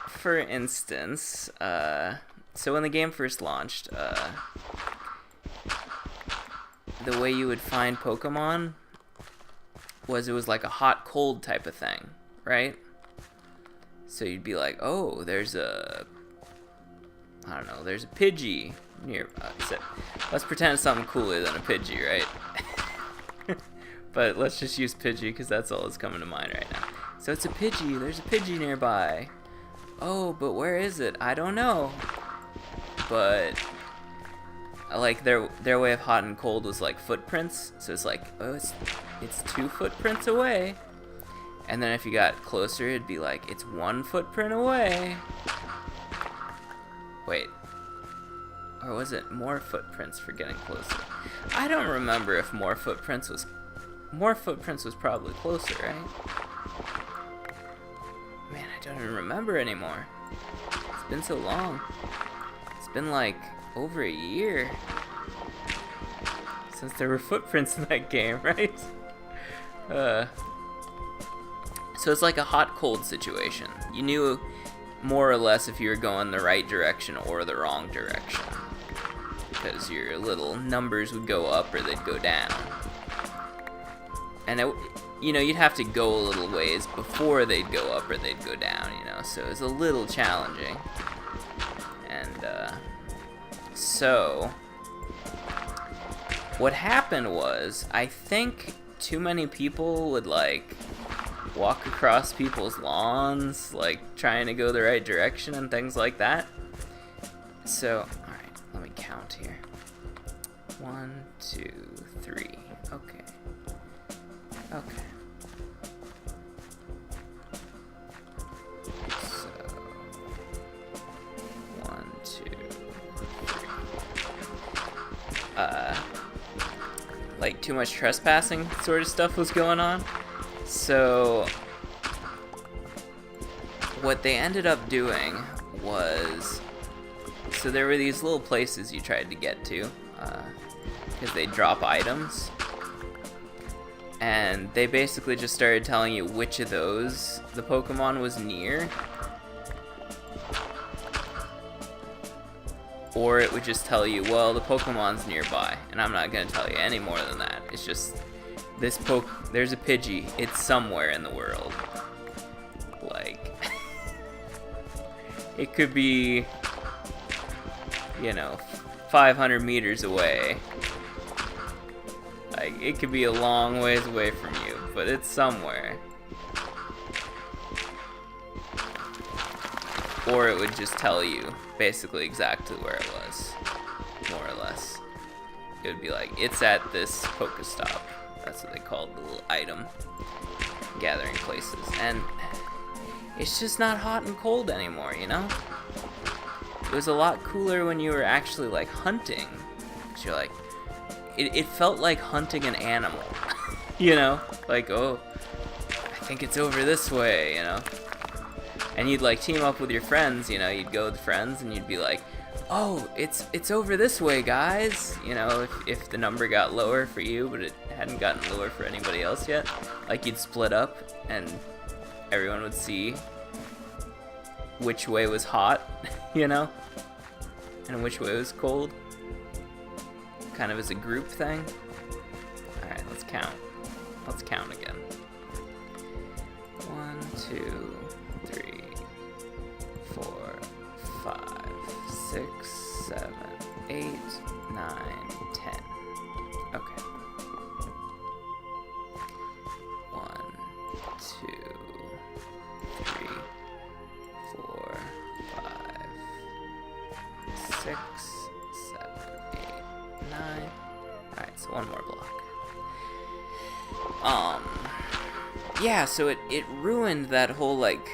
For instance, so when the game first launched, the way you would find Pokemon was it was like a hot-cold type of thing, right? So you'd be like, oh, there's a, I don't know, there's a Pidgey nearby. So let's pretend it's something cooler than a Pidgey, right? But let's just use Pidgey because that's all that's coming to mind right now. So it's a Pidgey, there's a Pidgey nearby. Oh, but where is it? I don't know. But like their way of hot and cold was like footprints. So it's like, oh, it's 2 footprints away. And then if you got closer, it'd be like, it's 1 footprint away. Wait. Or was it more footprints for getting closer? I don't remember if more footprints was probably closer, right? Man, I don't even remember anymore. It's been so long. It's been like over a year since there were footprints in that game, right? So it's like a hot-cold situation. You knew more or less if you were going the right direction or the wrong direction, because your little numbers would go up or they'd go down. And you'd have to go a little ways before they'd go up or they'd go down, so it was a little challenging. And so what happened was, I think too many people would like walk across people's lawns, like trying to go the right direction and things like that. So, alright, let me count here. 1, 2, 3. Okay. Okay. So, 1, 2, 3. Like too much trespassing sort of stuff was going on. So what they ended up doing was, so there were these little places you tried to get to, because they drop items, and they basically just started telling you which of those the Pokemon was near, or it would just tell you, well, the Pokemon's nearby, and I'm not going to tell you any more than that. It's just, there's a Pidgey, it's somewhere in the world. Like, it could be, 500 meters away. Like, it could be a long ways away from you, but it's somewhere. Or it would just tell you basically exactly where it was, more or less. It would be like, it's at this Pokestop. That's what they called the little item gathering places. And it's just not hot and cold anymore, It was a lot cooler when you were actually like hunting. 'Cause you're like, it felt like hunting an animal, Like, oh, I think it's over this way, And you'd like team up with your friends, you'd go with friends and you'd be like, oh, it's over this way, guys. If the number got lower for you, but it hadn't gotten lower for anybody else yet, like you'd split up and everyone would see which way was hot, and which way was cold, kind of as a group thing. Alright, let's count. Let's count again. 1, 2, 3, 4, 5, 6, 7, 8, 9, 10. Okay. 1, 2, 3, 4, 5, 6, 7, 8, 9. Alright, so one more block. Yeah, so it ruined that whole, like,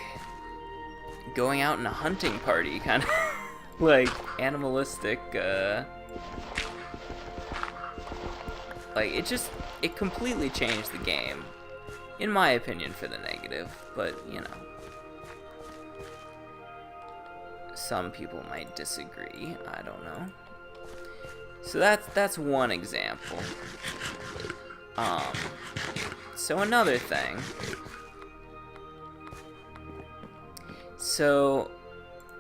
going out in a hunting party kind of, like, animalistic, like, it completely changed the game, in my opinion, for the negative, but, some people might disagree, I don't know. So that's one example. So another thing. So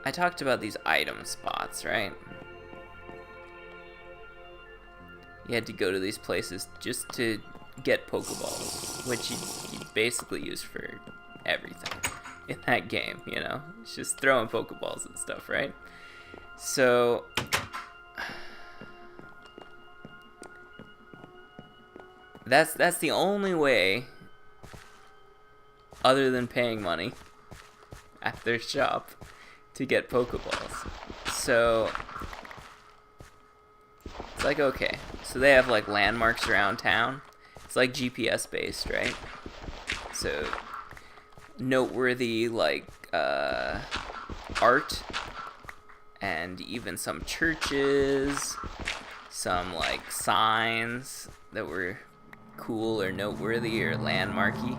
I talked about these item spots, right? You had to go to these places just to get Pokeballs, which you basically use for everything in that game, It's just throwing Pokeballs and stuff, right? So that's the only way, other than paying money at their shop, to get Pokeballs. So like, okay, so they have like landmarks around town. It's like GPS based, right? So noteworthy like art, and even some churches, some like signs that were cool or noteworthy or landmarky.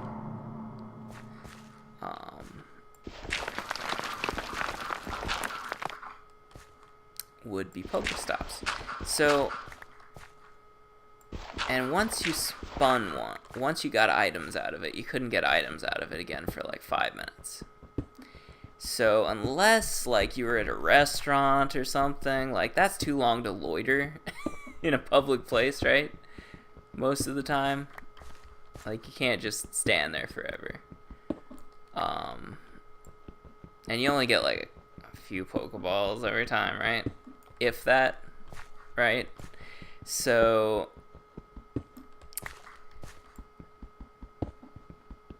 Would be Poke Stops. So, and once you spun one, once you got items out of it, you couldn't get items out of it again for like 5 minutes. So unless like you were at a restaurant or something, like that's too long to loiter in a public place, right? Most of the time. Like you can't just stand there forever. And you only get like a few Pokeballs every time, right? If that, right? So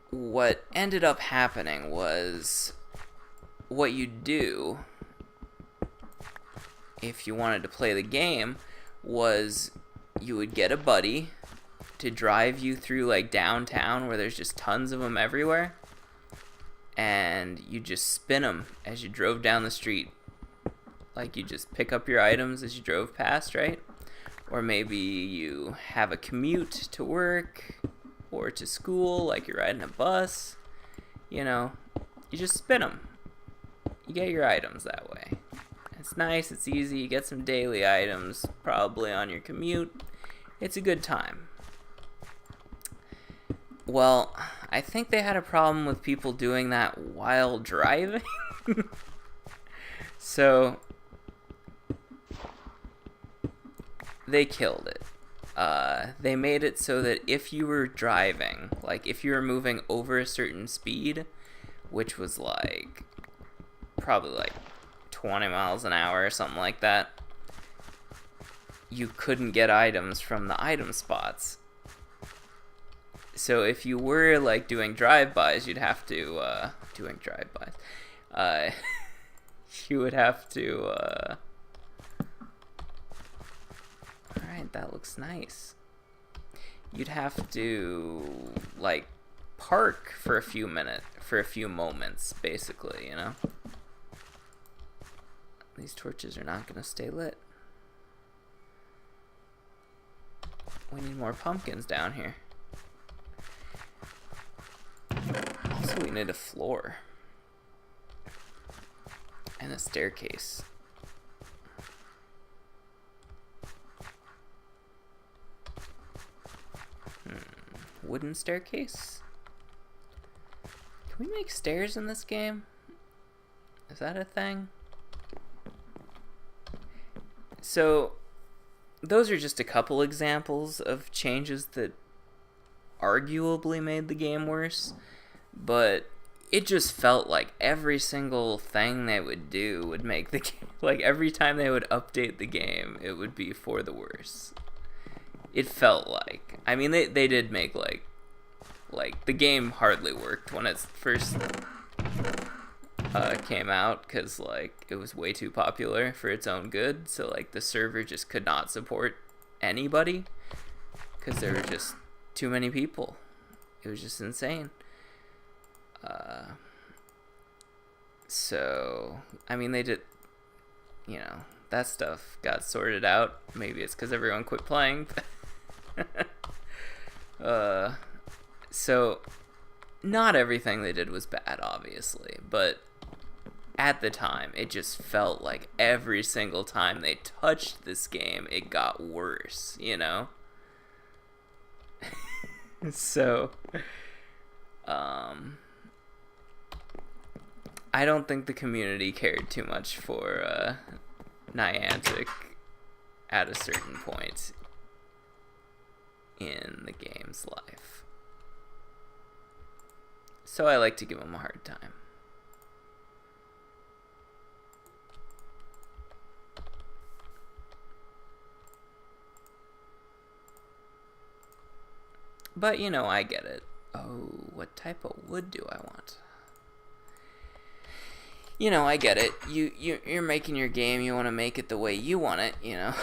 what ended up happening was, what you do if you wanted to play the game was you would get a buddy to drive you through like downtown where there's just tons of them everywhere, and you just spin them as you drove down the street. Like you just pick up your items as you drove past, right? Or maybe you have a commute to work or to school, like you're riding a bus, you know, you just spin them. You get your items that way. It's nice, it's easy, you get some daily items, probably on your commute. It's a good time. Well, I think they had a problem with people doing that while driving. So they killed it. They made it so that if you were driving, like if you were moving over a certain speed, which was like probably like 20 miles an hour or something like that, you couldn't get items from the item spots. So if you were like doing drive-bys, you'd have to you would have to alright, that looks nice. You'd have to like park for a few moments, basically, you know? These torches are not gonna stay lit. We need more pumpkins down here. Also, we need a floor. And a staircase. Wooden staircase? Can we make stairs in this game? Is that a thing? So, those are just a couple examples of changes that arguably made the game worse, but it just felt like every single thing they would do would make the game, like every time they would update the game, it would be for the worse. It felt like, I mean, they did make like the game hardly worked when it first came out, because like it was way too popular for its own good, so like the server just could not support anybody because there were just too many people. It was just insane. So I mean, they did, you know, that stuff got sorted out. Maybe it's because everyone quit playing. So not everything they did was bad, obviously, but at the time, it just felt like every single time they touched this game, it got worse, you know? So, I don't think the community cared too much for Niantic at a certain point in the game's life. So I like to give them a hard time. But, you know, I get it. Oh, what type of wood do I want? You know, I get it. You're making your game, you want to make it the way you want it, you know.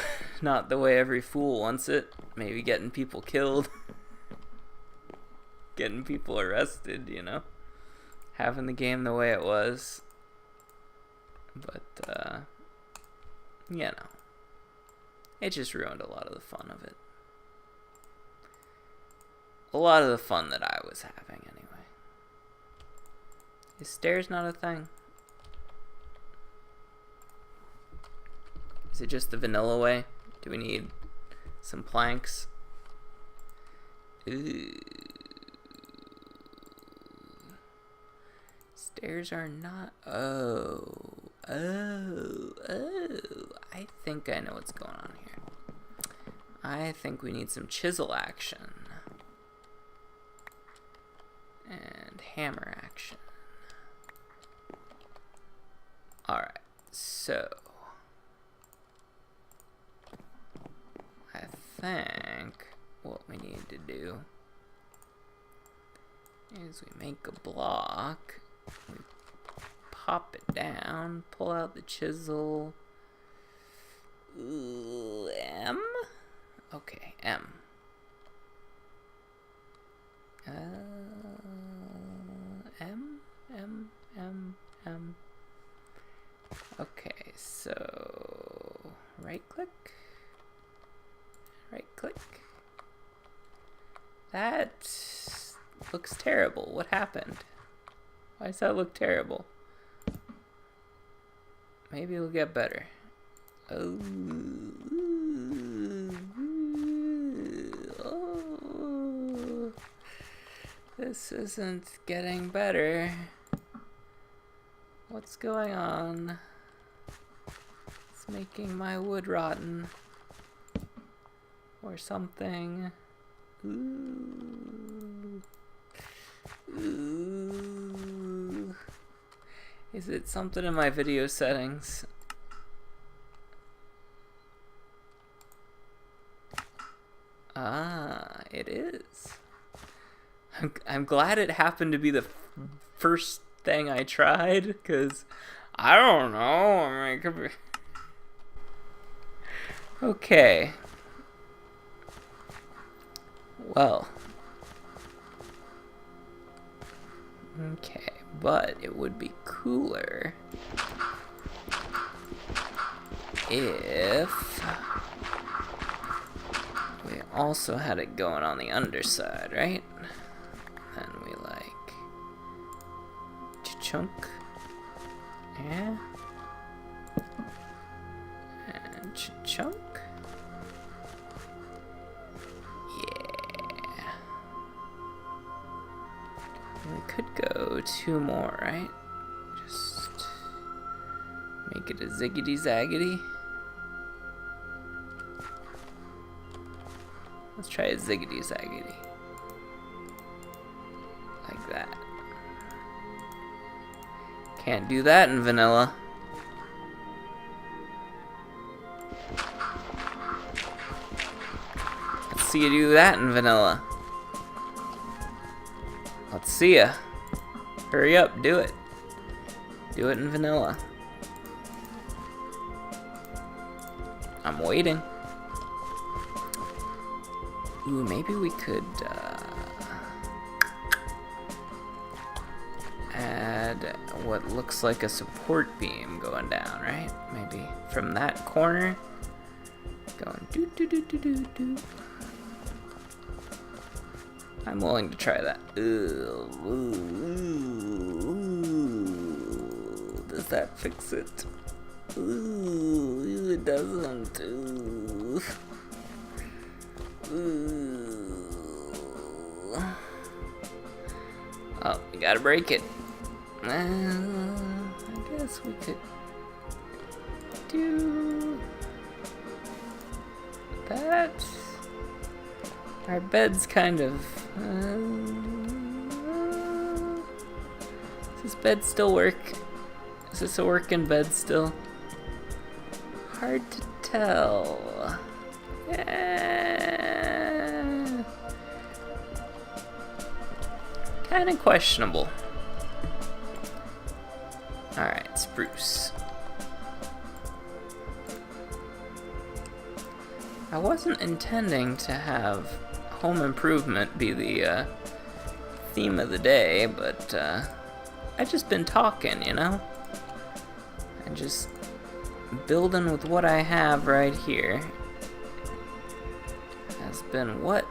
Not the way every fool wants it. Maybe getting people killed. Getting people arrested, you know. Having the game the way it was. But, you know. It just ruined a lot of the fun of it. A lot of the fun that I was having, anyway. Is stairs not a thing? Is it just the vanilla way? Do we need some planks? Ooh. Stairs are not... Oh. I think I know what's going on here. I think we need some chisel action. And hammer action. Alright, so... I think what we need to do is we make a block, we pop it down, pull out the chisel. Ooh, M? Okay, M. M. Okay, so right click. That looks terrible. What happened? Why does that look terrible? Maybe it'll get better. Oh. This isn't getting better. What's going on? It's making my wood rotten. Or something. Ooh. Ooh. Is it something in my video settings? Ah, it is. I'm glad it happened to be the first thing I tried, because I don't know. I mean, it could be... Okay. Well. Okay, but it would be cooler if we also had it going on the underside, right? Then we like chunk, yeah, and chunk. We could go 2 more, right? Just make it a ziggity zaggity. Let's try a ziggity zaggity. Like that. Can't do that in vanilla. Let's see you do that in vanilla. Let's see ya. Hurry up, do it. Do it in vanilla. I'm waiting. Ooh, maybe we could add what looks like a support beam going down, right? Maybe from that corner, going doo doo doo doo doo doo. I'm willing to try that. Ooh. Does that fix it? Ooh, it doesn't. Ooh. Ooh. Oh, we gotta break it. I guess we could do that. Our bed's kind of... does this bed still work? Is this a working bed still? Hard to tell. Yeah. Kind of questionable. Alright, spruce. I wasn't intending to have home improvement be the theme of the day, but I just been talking, you know? And just building with what I have right here has been what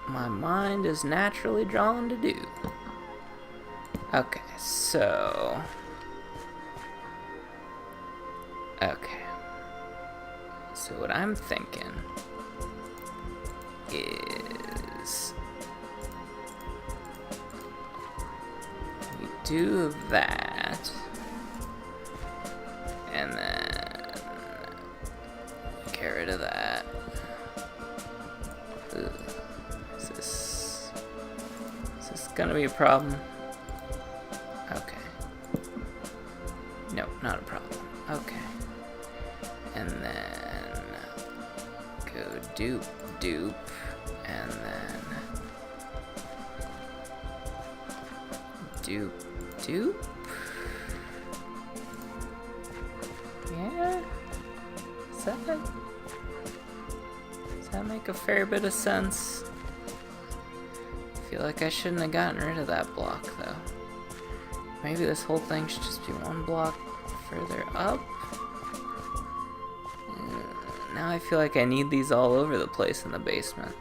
my mind is naturally drawn to do. Okay, so... Okay. So what I'm thinking is... we do that, and then get rid of that. Ugh. Is this gonna be a problem? Okay. No, not a problem. Okay. And then go dupe, dupe, and then dupe, dupe. Yeah? Does that make a fair bit of sense? I feel like I shouldn't have gotten rid of that block, though. Maybe this whole thing should just be one block further up. Now I feel like I need these all over the place in the basement.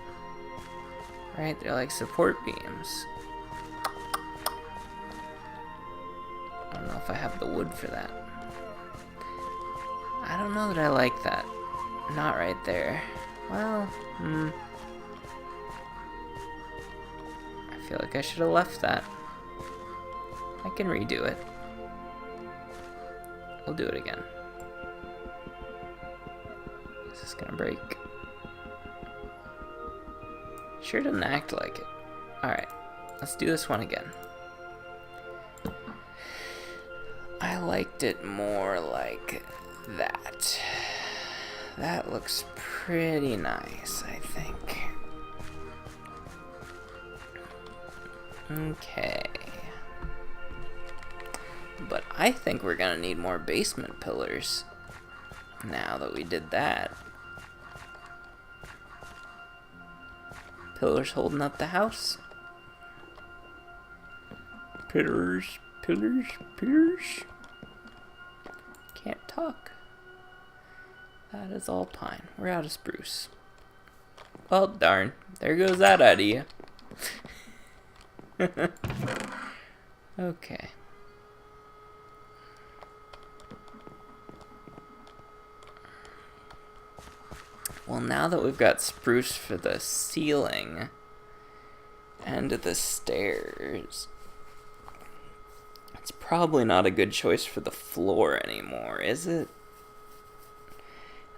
Right? They're like support beams. I don't know if I have the wood for that. I don't know that I like that. Not right there. Well, I feel like I should have left that. I can redo it. We'll do it again. Is this gonna break? Sure doesn't act like it. Alright, let's do this one again. I liked it more like that. That looks pretty nice, I think. Okay. But I think we're gonna need more basement pillars now that we did that. Pillars holding up the house. Pillars, pillars, pillars. Can't talk. That is all pine. We're out of spruce. Well, darn. There goes that idea. Okay. Well, now that we've got spruce for the ceiling and the stairs, it's probably not a good choice for the floor anymore, is it?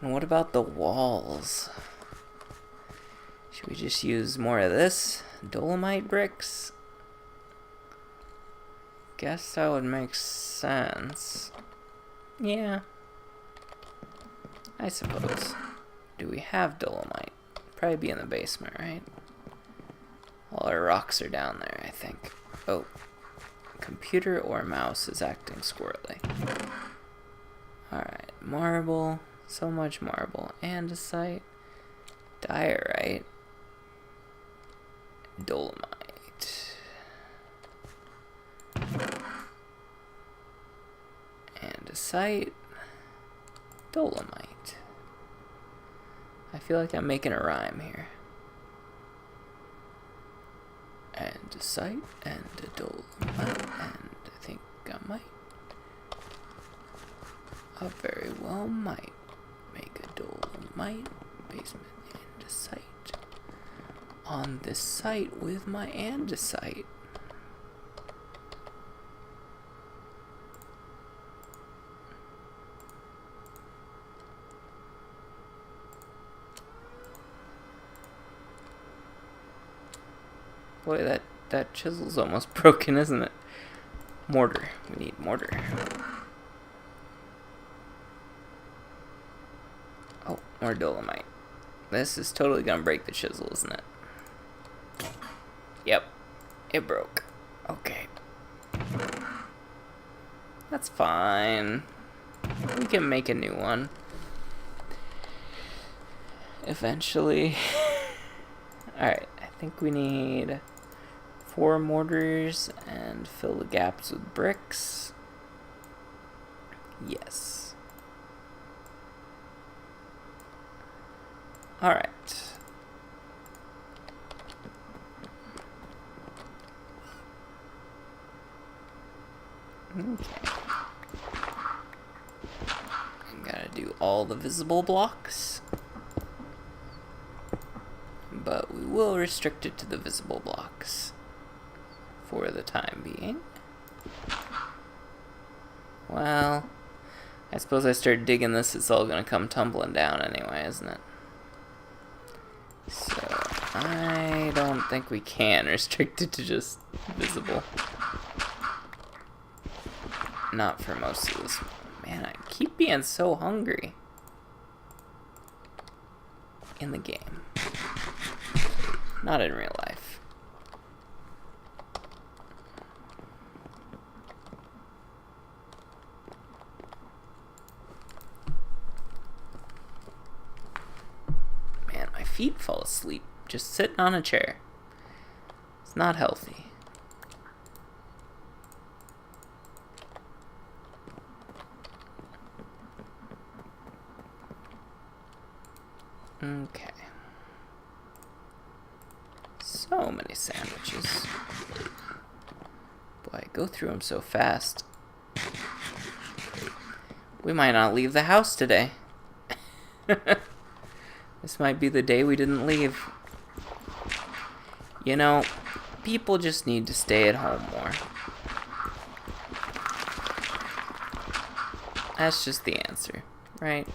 And what about the walls? Should we just use more of this? Dolomite bricks? Guess that would make sense. Yeah. I suppose. Do we have dolomite? Probably be in the basement, right? All our rocks are down there, I think. Oh. Computer or mouse is acting squirrely. Alright. Marble. So much marble. Andesite. Diorite. Dolomite. Andesite. Dolomite. I feel like I'm making a rhyme here. Andesite and a dolomite, and I think I might. I very well might make a dolomite basement andesite on this site with my andesite. Boy, that chisel's almost broken, isn't it? Mortar. We need mortar. Oh, more dolomite. This is totally gonna break the chisel, isn't it? Yep. It broke. Okay. That's fine. We can make a new one. Eventually. Alright, I think we need 4 mortars and fill the gaps with bricks. Yes. Alright. Okay. I'm gonna do all the visible blocks, but we will restrict it to the visible blocks for the time being. Well, I suppose I start digging this, it's all gonna come tumbling down anyway, isn't it? So, I don't think we can restrict it to just visible. Not for most of this. Man, I keep being so hungry in the game. Not in real life. Man, my feet fall asleep just sitting on a chair. It's not healthy. Okay. So many sandwiches. Boy, I go through them so fast. We might not leave the house today. This might be the day we didn't leave. You know, people just need to stay at home more. That's just the answer, right?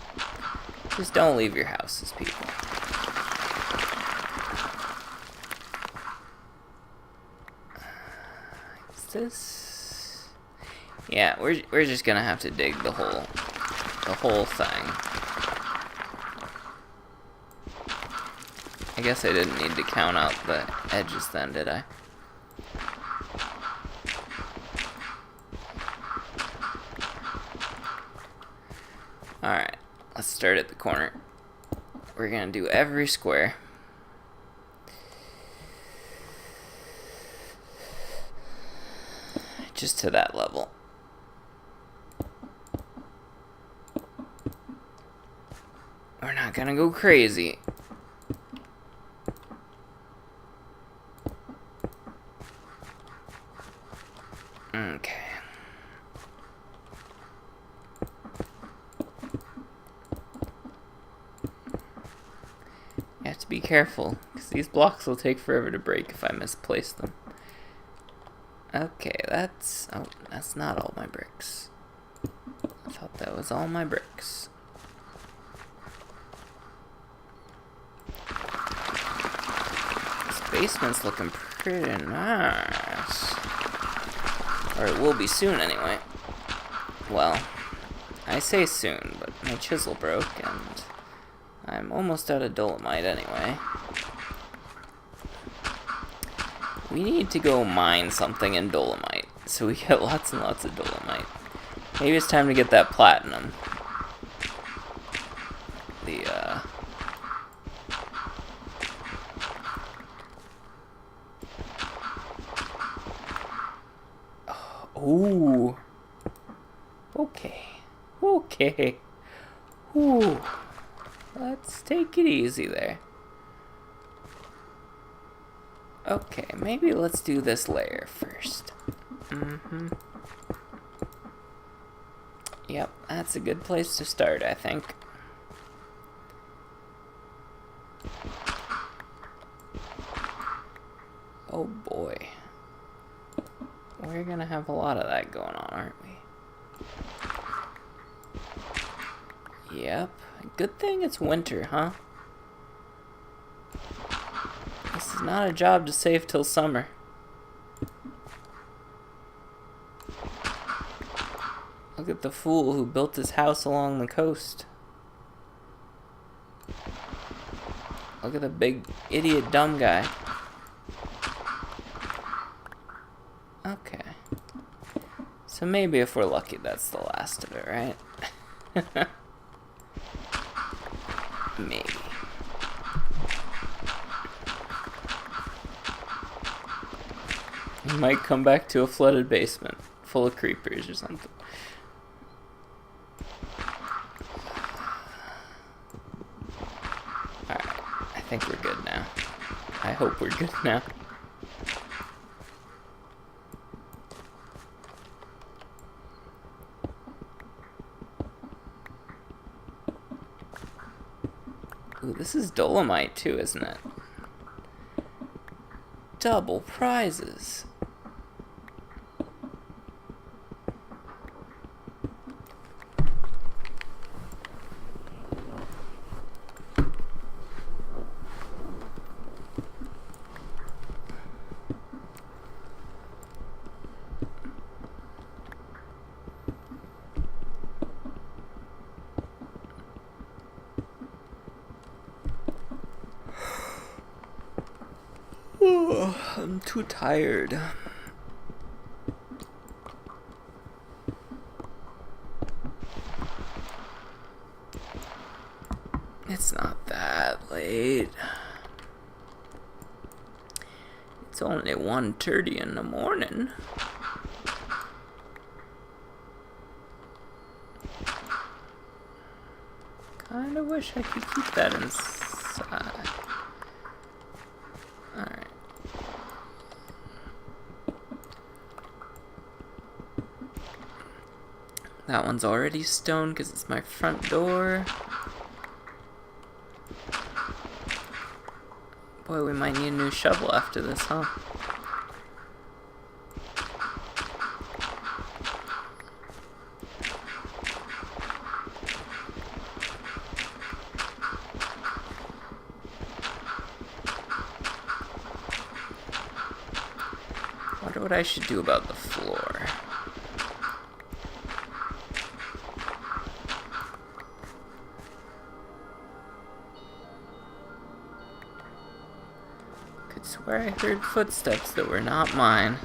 Just don't leave your houses, people. Is this? Yeah, we're just gonna have to dig the whole thing. I guess I didn't need to count out the edges then, did I? Alright, let's start at the corner. We're gonna do every square. Just to that level. We're not gonna go crazy. Okay. You have to be careful, because these blocks will take forever to break if I misplace them. Okay, that's not all my bricks. I thought that was all my bricks. This basement's looking pretty nice. Or it will be soon anyway. Well, I say soon, but my chisel broke and I'm almost out of dolomite anyway. We need to go mine something in dolomite so we get lots and lots of dolomite. Maybe it's time to get that platinum. Ooh. Okay. Okay. Ooh. Let's take it easy there. Okay, maybe let's do this layer first. Yep, that's a good place to start, I think. Oh boy. We're gonna have a lot of that going on, aren't we? Yep. Good thing it's winter, huh? This is not a job to save till summer. Look at the fool who built his house along the coast. Look at the big idiot dumb guy. So maybe if we're lucky, that's the last of it, right? Maybe. We might come back to a flooded basement full of creepers or something. Alright, I think we're good now. I hope we're good now. Ooh, this is dolomite too, isn't it? Double prizes. I'm too tired. It's not that late. It's only 1:30 in the morning. Kinda wish I could keep that inside. Alright. That one's already stone because it's my front door. Boy, we might need a new shovel after this, huh? Wonder what I should do about the floor. Could swear I heard footsteps that were not mine.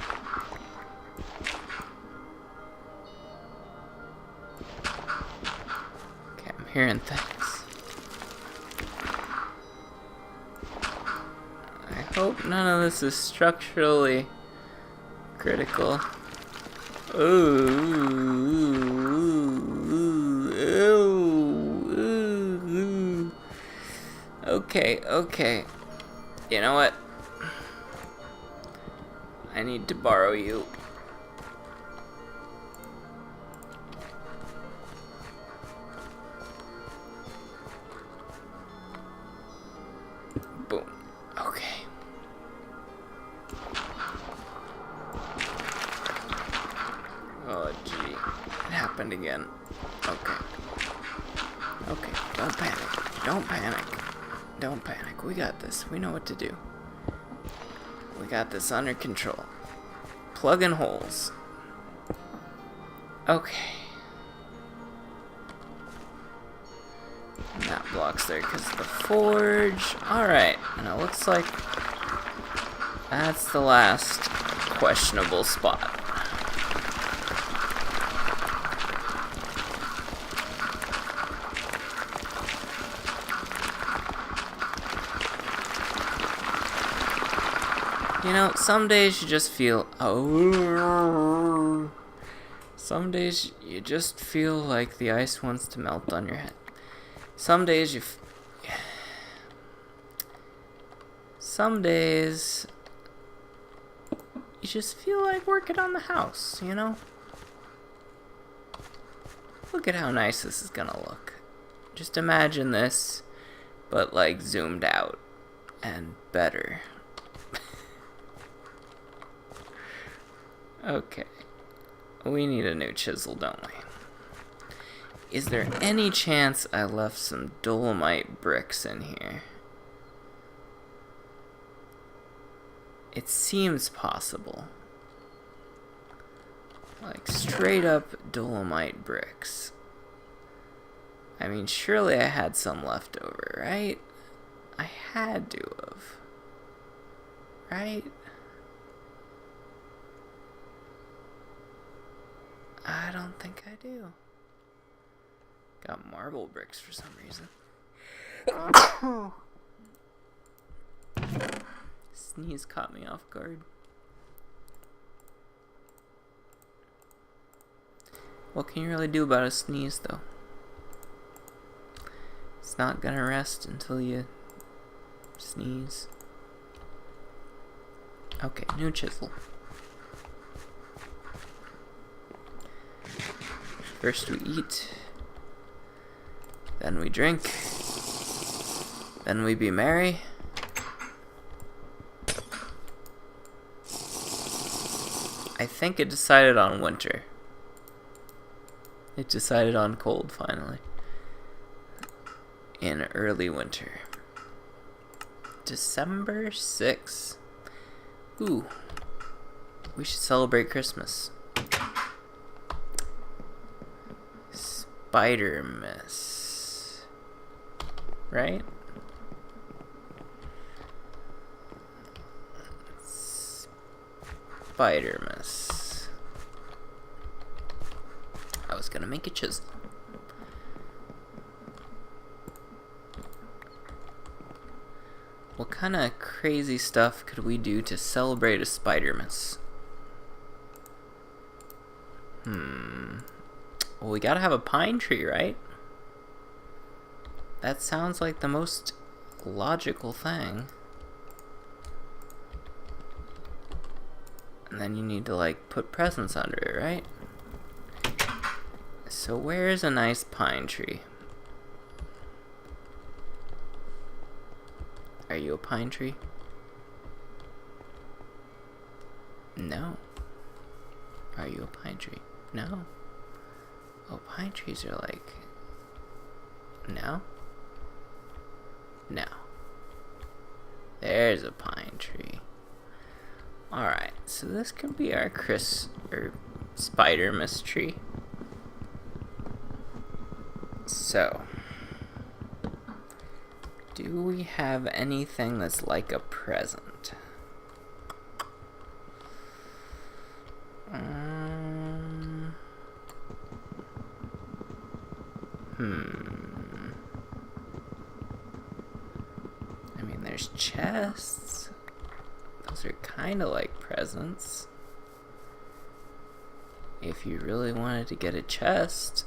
Okay, I'm hearing things. I hope none of this is structurally critical. Ooh. Okay. You know what? I need to borrow you. Boom. Okay. Oh, gee. It happened again. Okay. Don't panic. We got this. We know what to do. We got this under control. Plugging holes. Okay. And that blocks there because of the forge. Alright. And it looks like that's the last questionable spot. You know, some days you just feel, some days you just feel like the ice wants to melt on your head. Some days some days you just feel like working on the house, you know? Look at how nice this is gonna look. Just imagine this, but like zoomed out and better. Okay. We need a new chisel, don't we? Is there any chance I left some dolomite bricks in here? It seems possible. Like straight up dolomite bricks. I mean, surely I had some left over, right? I had to have. Right? I don't think I do. Got marble bricks for some reason. Sneeze caught me off guard. What can you really do about a sneeze, though? It's not gonna rest until you sneeze. Okay, new chisel. First we eat, then we drink, then we be merry. I think it decided on winter. It decided on cold, finally. In early winter. December 6th. Ooh. We should celebrate Christmas. Spider-Miss. Right? Spider-Miss. I was gonna make a chisel. What kind of crazy stuff could we do to celebrate a Spider-Miss? Well, we gotta have a pine tree, right? That sounds like the most logical thing. And then you need to, like, put presents under it, right? So where's a nice pine tree? Are you a pine tree? No. Are you a pine tree? No. Oh, pine trees are like... No? No. There's a pine tree. Alright, so this could be our Spider-Miss tree. So... do we have anything that's like a present? I mean, there's chests. Those are kind of like presents. If you really wanted to get a chest.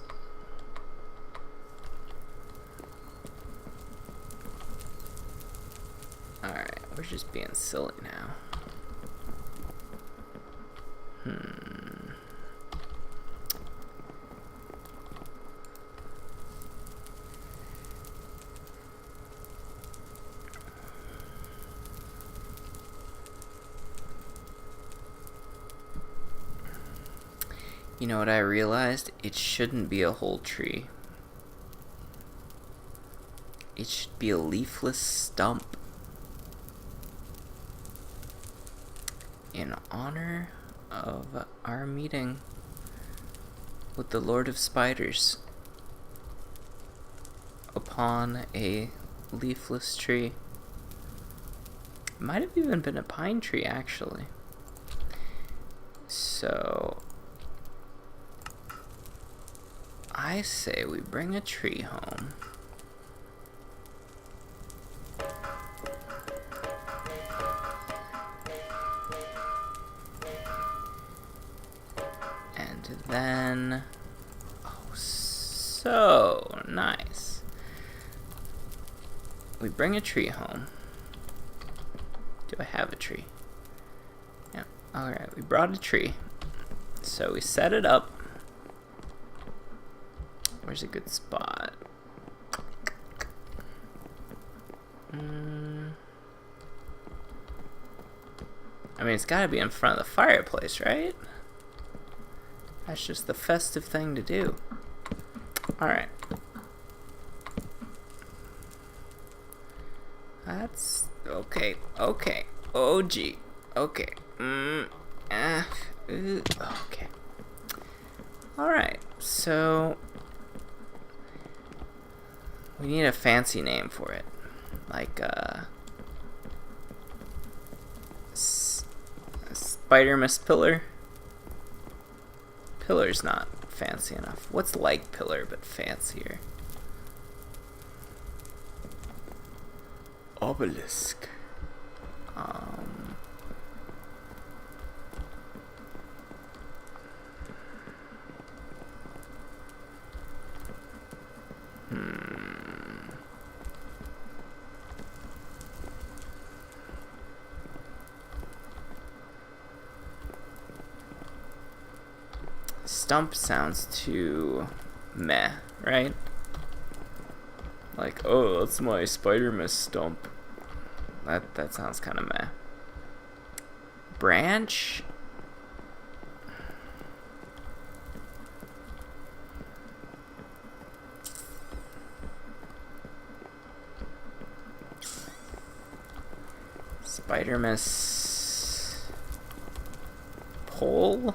Alright, we're just being silly now. You know what I realized? It shouldn't be a whole tree. It should be a leafless stump. In honor of our meeting with the Lord of Spiders upon a leafless tree. It might have even been a pine tree, actually. So I say we bring a tree home. And then, oh, so nice. We bring a tree home. Do I have a tree? Yeah, alright, we brought a tree. So we set it up. Where's a good spot? I mean, it's gotta be in front of the fireplace, right? That's just the festive thing to do. Alright. That's... okay. Oh, gee. Okay. Okay. Alright, so... we need a fancy name for it. Like, Spider-Miss Pillar. Pillar's not fancy enough. What's like pillar but fancier? Obelisk. Stump sounds too meh, right? Like, oh, that's my Spider-Man stump. That sounds kind of meh. Branch? Spider-Man pole?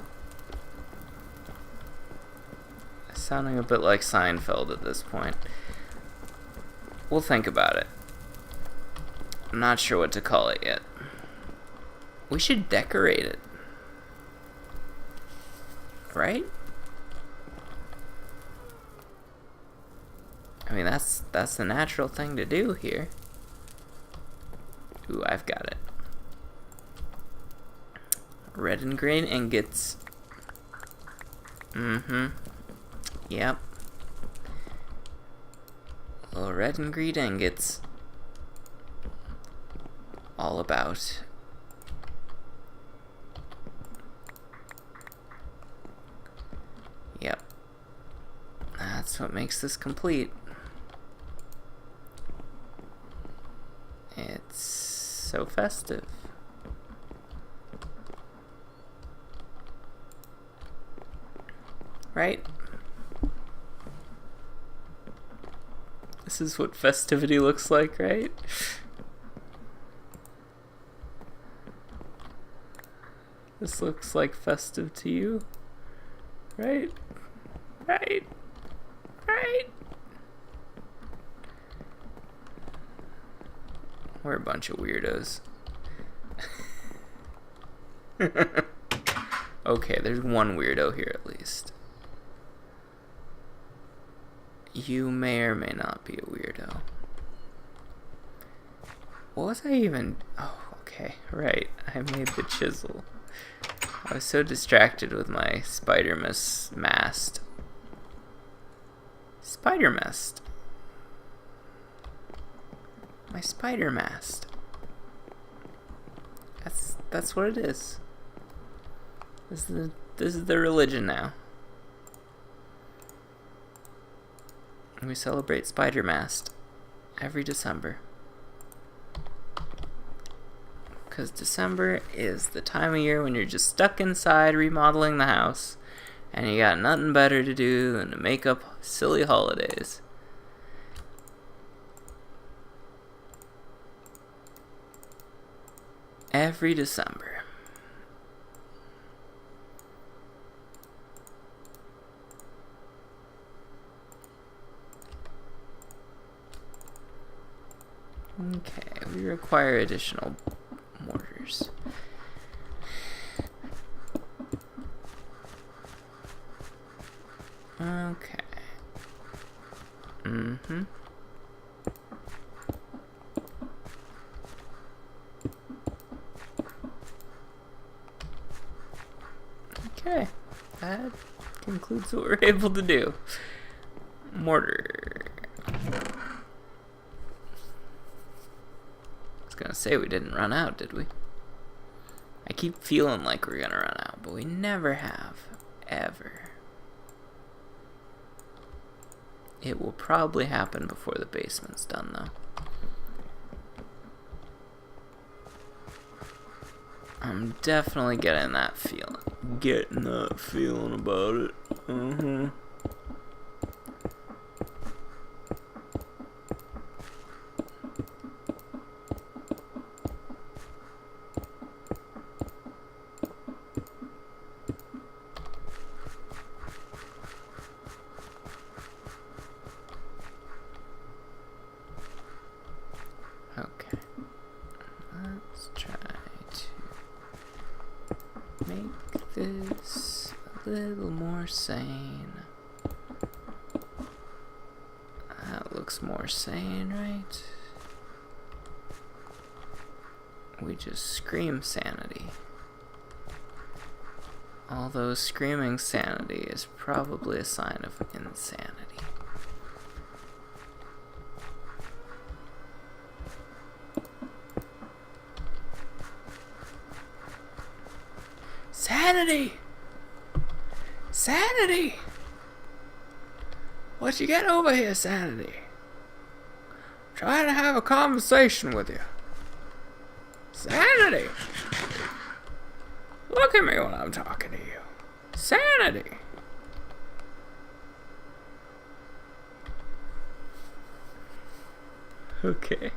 Sounding a bit like Seinfeld at this point. We'll think about it. I'm not sure what to call it yet. We should decorate it. Right? I mean, that's the natural thing to do here. Ooh, I've got it. Red and green ingots. Yep. Little red and green ingots. All about. Yep. That's what makes this complete. It's so festive. Right? This is what festivity looks like, right? This looks like festive to you, right? Right? Right? We're a bunch of weirdos. Okay, there's one weirdo here at least. You may or may not be a weirdo. What was I even... Oh, okay, right. I made the chisel. I was so distracted with my Spider-Mast. Spider-Mast. My Spider-Mast. That's what it is. This is the religion now. We celebrate Spider-Mast every December. Because December is the time of year when you're just stuck inside remodeling the house and you got nothing better to do than to make up silly holidays. Every December. Okay, we require additional mortars. Okay. Okay, that concludes what we're able to do. Mortar. I was gonna say we didn't run out, did we? I keep feeling like we're gonna run out, but we never have. Ever. It will probably happen before the basement's done, though. I'm definitely getting that feeling. Getting that feeling about it. Okay. Let's try to make this a little more more sane. That looks more sane, right? We just scream sanity. Although screaming sanity is probably a sign of insanity. Sanity! Sanity! What you get over here, Sanity? Trying to have a conversation with you. Sanity! Look at me when I'm talking to you. Sanity! Okay.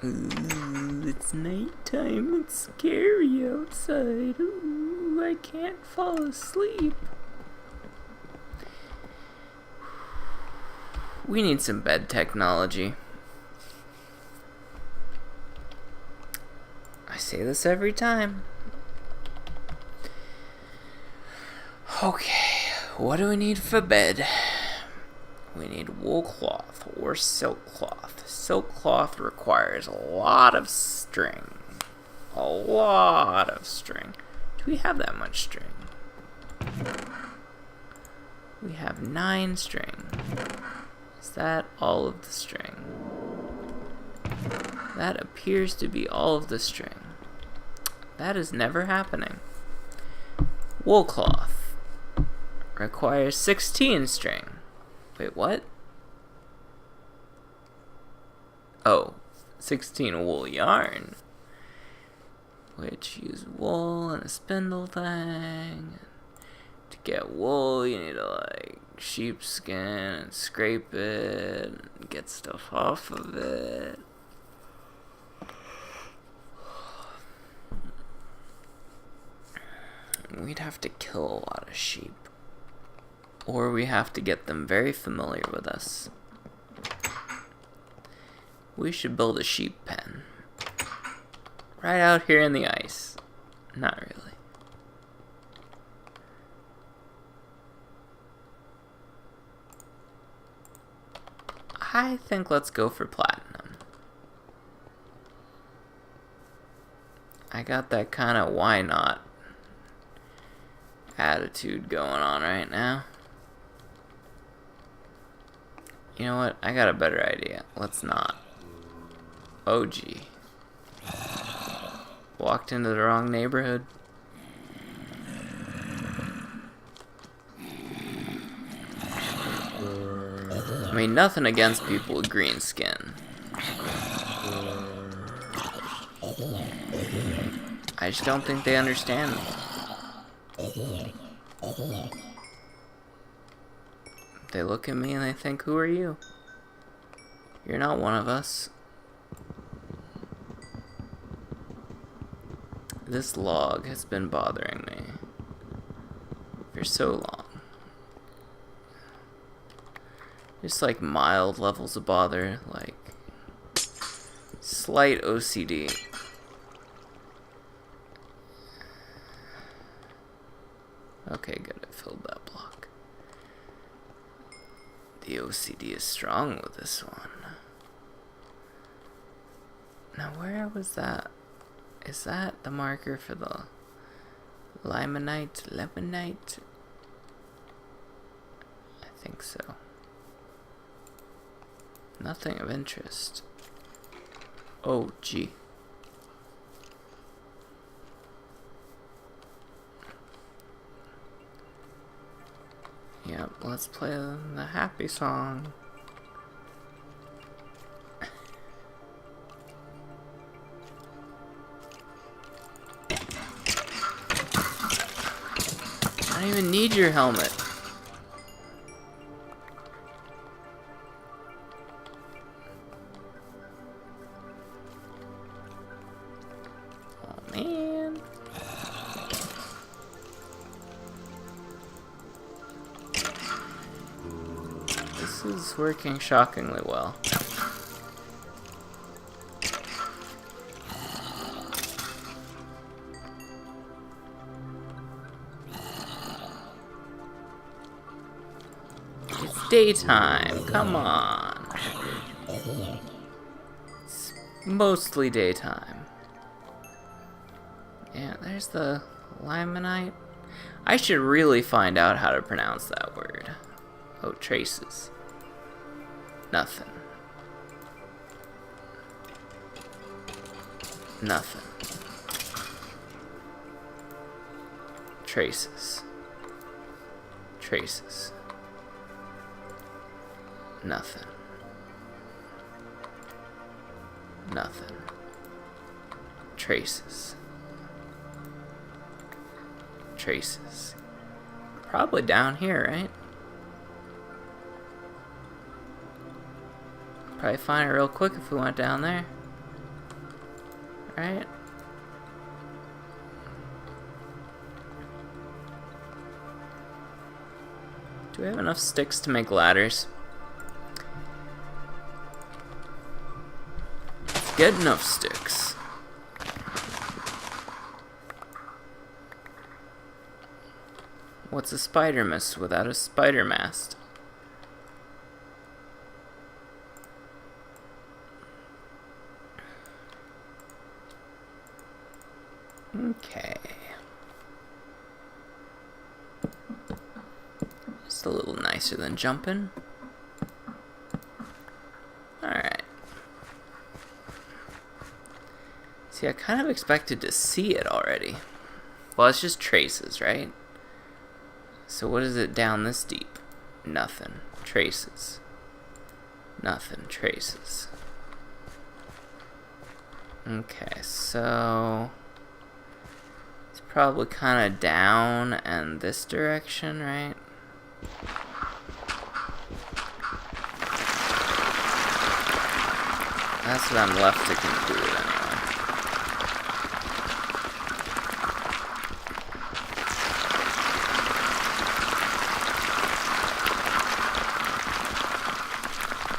Ooh, it's nighttime. It's scary outside. Ooh, I can't fall asleep. We need some bed technology. I say this every time. Okay, what do we need for bed? We need wool cloth or silk cloth. Silk cloth requires a lot of string. A lot of string. Do we have that much string? We have 9 string. Is that all of the string? That appears to be all of the string. That is never happening. Wool cloth requires 16 string. Wait, what? Oh, 16 wool yarn. Which use wool and a spindle thing. To get wool, you need to like sheepskin and scrape it and get stuff off of it. We'd have to kill a lot of sheep. Or we have to get them very familiar with us. We should build a sheep pen. Right out here in the ice. Not really. I think let's go for platinum. I got that kind of why not attitude going on right now. You know what? I got a better idea. Let's not. Oh gee. Walked into the wrong neighborhood. I mean, nothing against people with green skin. I just don't think they understand me. They look at me and they think, who are you? You're not one of us. This log has been bothering me for so long. Just like mild levels of bother, like slight OCD. Okay, good, I filled that block. The OCD is strong with this one. Now where was that? Is that the marker for the limonite? I think so. Nothing of interest. Oh, gee. Yep, let's play the happy song. I don't even need your helmet. Oh man. This is working shockingly well. It's daytime. Come on. It's mostly daytime. Yeah, there's the limonite. I should really find out how to pronounce that word. Oh, traces. Nothing. Nothing. Traces. Traces. Nothing. Nothing. Traces. Traces. Probably down here, right? Probably find it real quick if we went down there. Right? Do we have enough sticks to make ladders? Get enough sticks. What's a spider mist without a spider mast? Okay. Just a little nicer than jumping. Alright. See, I kind of expected to see it already. Well, it's just traces, right? So what is it down this deep? Nothing. Traces. Nothing. Traces. Okay, so it's probably kind of down and this direction, right? That's what I'm left to conclude anyway.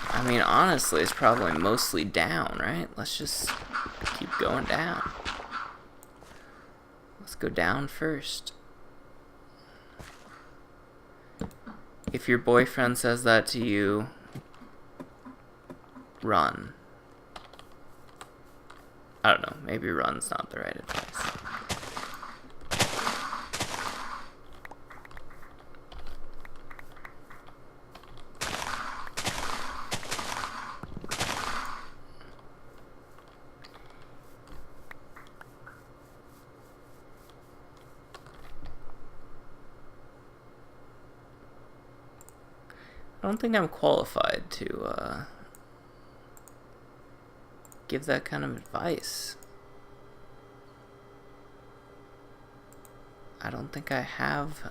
I mean, honestly, it's probably mostly down, right? Let's just keep going down. Let's go down first. If your boyfriend says that to you, run. I don't know, maybe run's not the right advice. I don't think I'm qualified to give that kind of advice. I don't think I have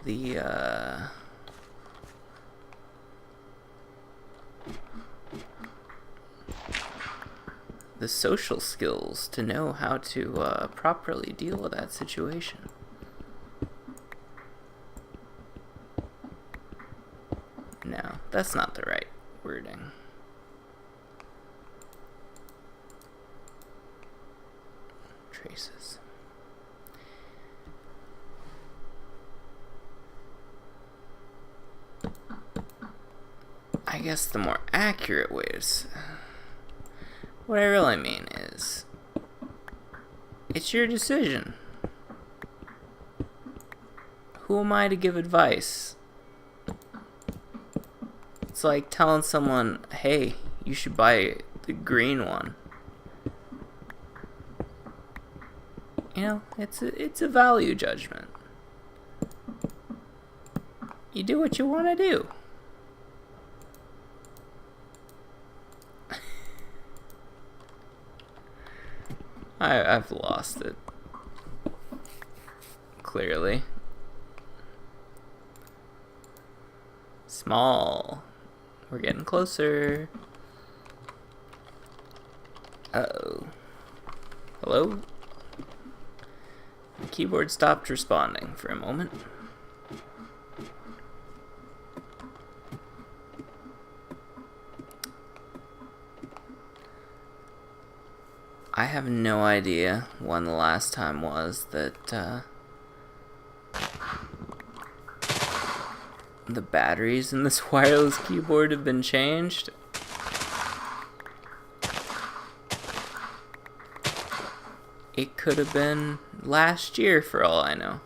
the social skills to know how to properly deal with that situation. No, that's not the right wording. Traces. I guess the more accurate way is... What I really mean is... It's your decision. Who am I to give advice? It's like telling someone, hey, you should buy the green one. You know, it's a value judgment. You do what you want to do. I've lost it. Clearly. Small. We're getting closer. Uh-oh. Hello? The keyboard stopped responding for a moment. I have no idea when the last time was that the batteries in this wireless keyboard have been changed. It could have been last year for all I know.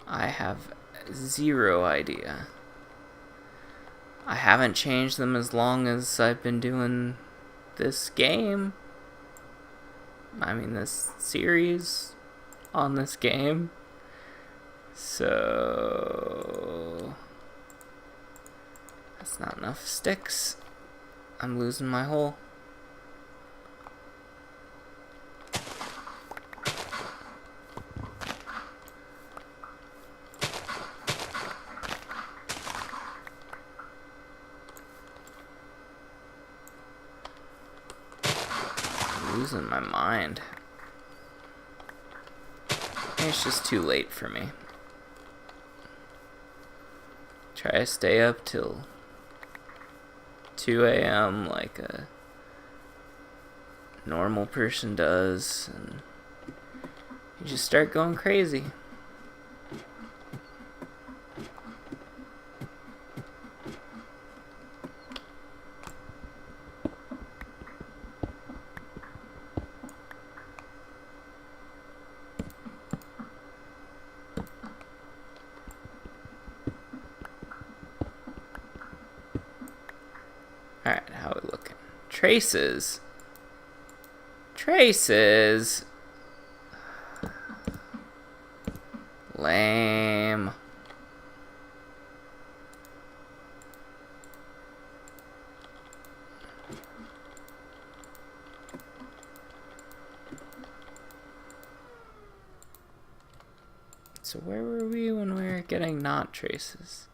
I have zero idea. I haven't changed them as long as I've been doing this game. I mean, this series on this game. So that's not enough sticks. I'm losing my hole. Losing my mind. It's just too late for me. Try to stay up till 2 a.m. like a normal person does, and you just start going crazy. Alright, how are we looking? Traces. Traces. Lame. So where were we when we were getting not traces?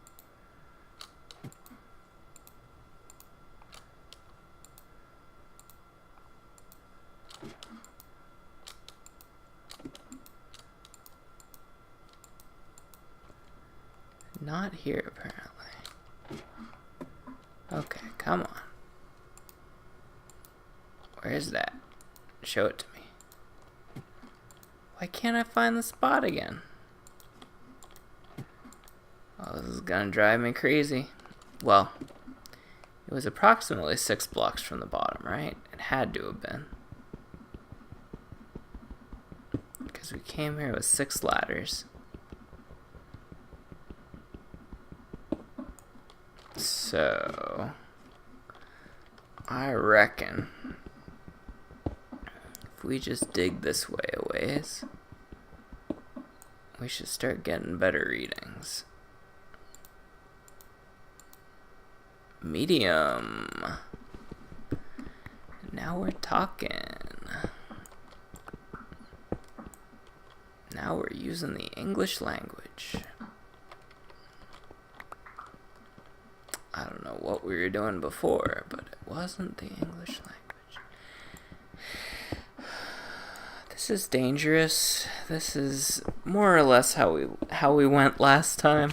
Not here, apparently. Okay, come on. Where's that? Show it to me. Why can't I find the spot again? Oh, this is gonna drive me crazy. Well, it was approximately 6 blocks from the bottom, right? It had to have been. Because we came here with 6 ladders. So, I reckon if we just dig this way a ways, we should start getting better readings. Medium. Now we're talking. Now we're using the English language. I don't know what we were doing before, but it wasn't the English language. This is dangerous. This is more or less how we went last time.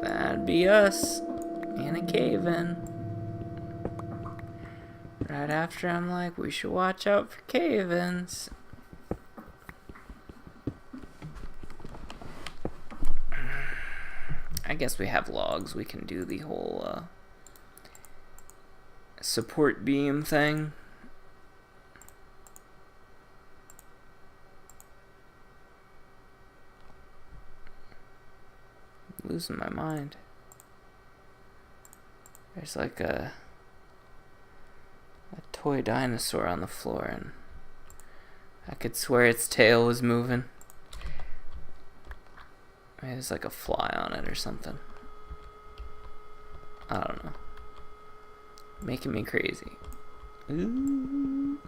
That'd be us in a cave-in. Right after I'm like, we should watch out for cave-ins. I guess we have logs. We can do the whole support beam thing. I'm losing my mind. There's like a toy dinosaur on the floor, and I could swear its tail was moving. Maybe there's like a fly on it or something. I don't know. Making me crazy. Ooh.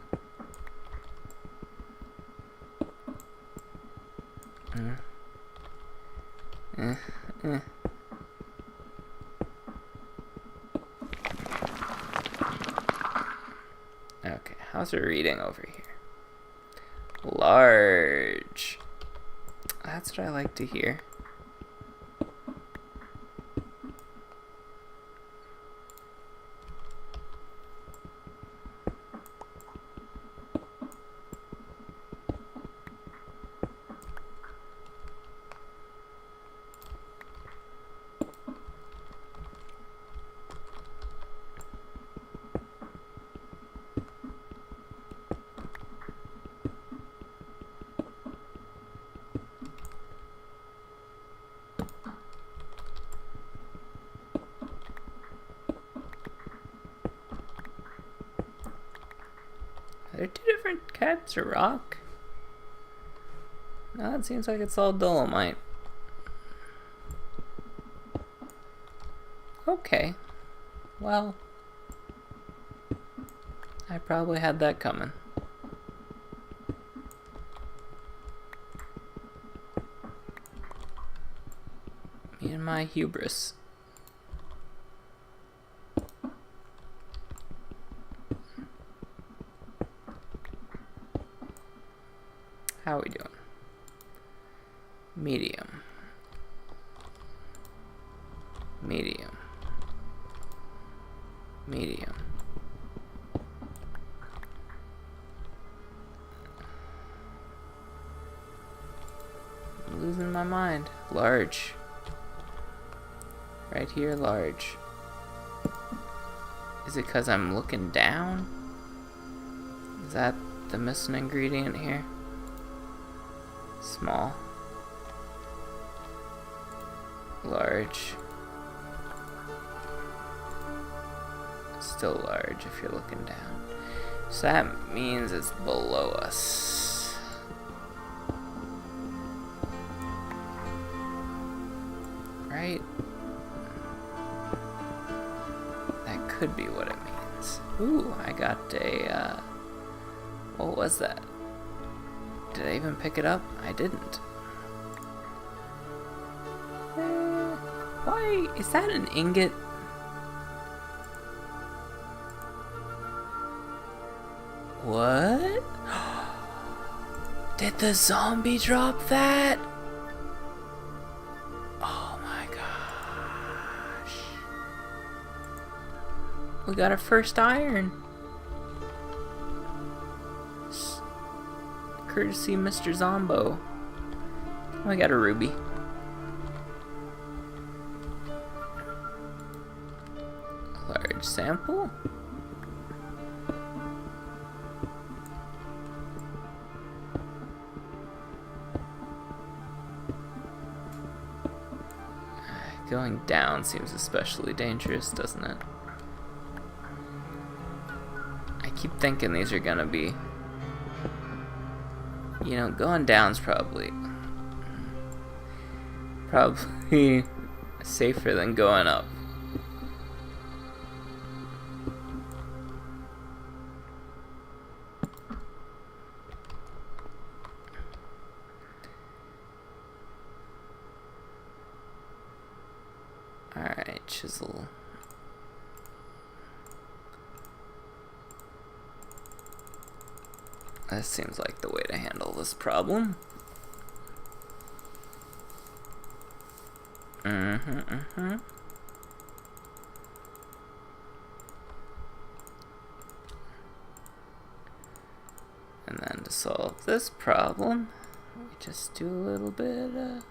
Okay, how's it reading over here? Large. That's what I like to hear. there two different types of rock? No, it seems like it's all dolomite. Okay. Well, I probably had that coming. Me and my hubris. How are we doing? Medium. Medium. Medium. I'm losing my mind. Large. Right here, large. Is it because I'm looking down? Is that the missing ingredient here? Small. Large. Still large if you're looking down. So that means it's below us. Right? That could be what it means. Ooh, I got a, what was that? Did I even pick it up? I didn't. Why? Is that an ingot? What? Did the zombie drop that? Oh my gosh. We got our first iron. Courtesy Mr. Zombo. I got a ruby. Large sample. Going down seems especially dangerous, doesn't it? I keep thinking these are gonna be... You know, going down's probably safer than going up. Alright, chisel. This seems like the way to handle this problem. And then to solve this problem, we just do a little bit of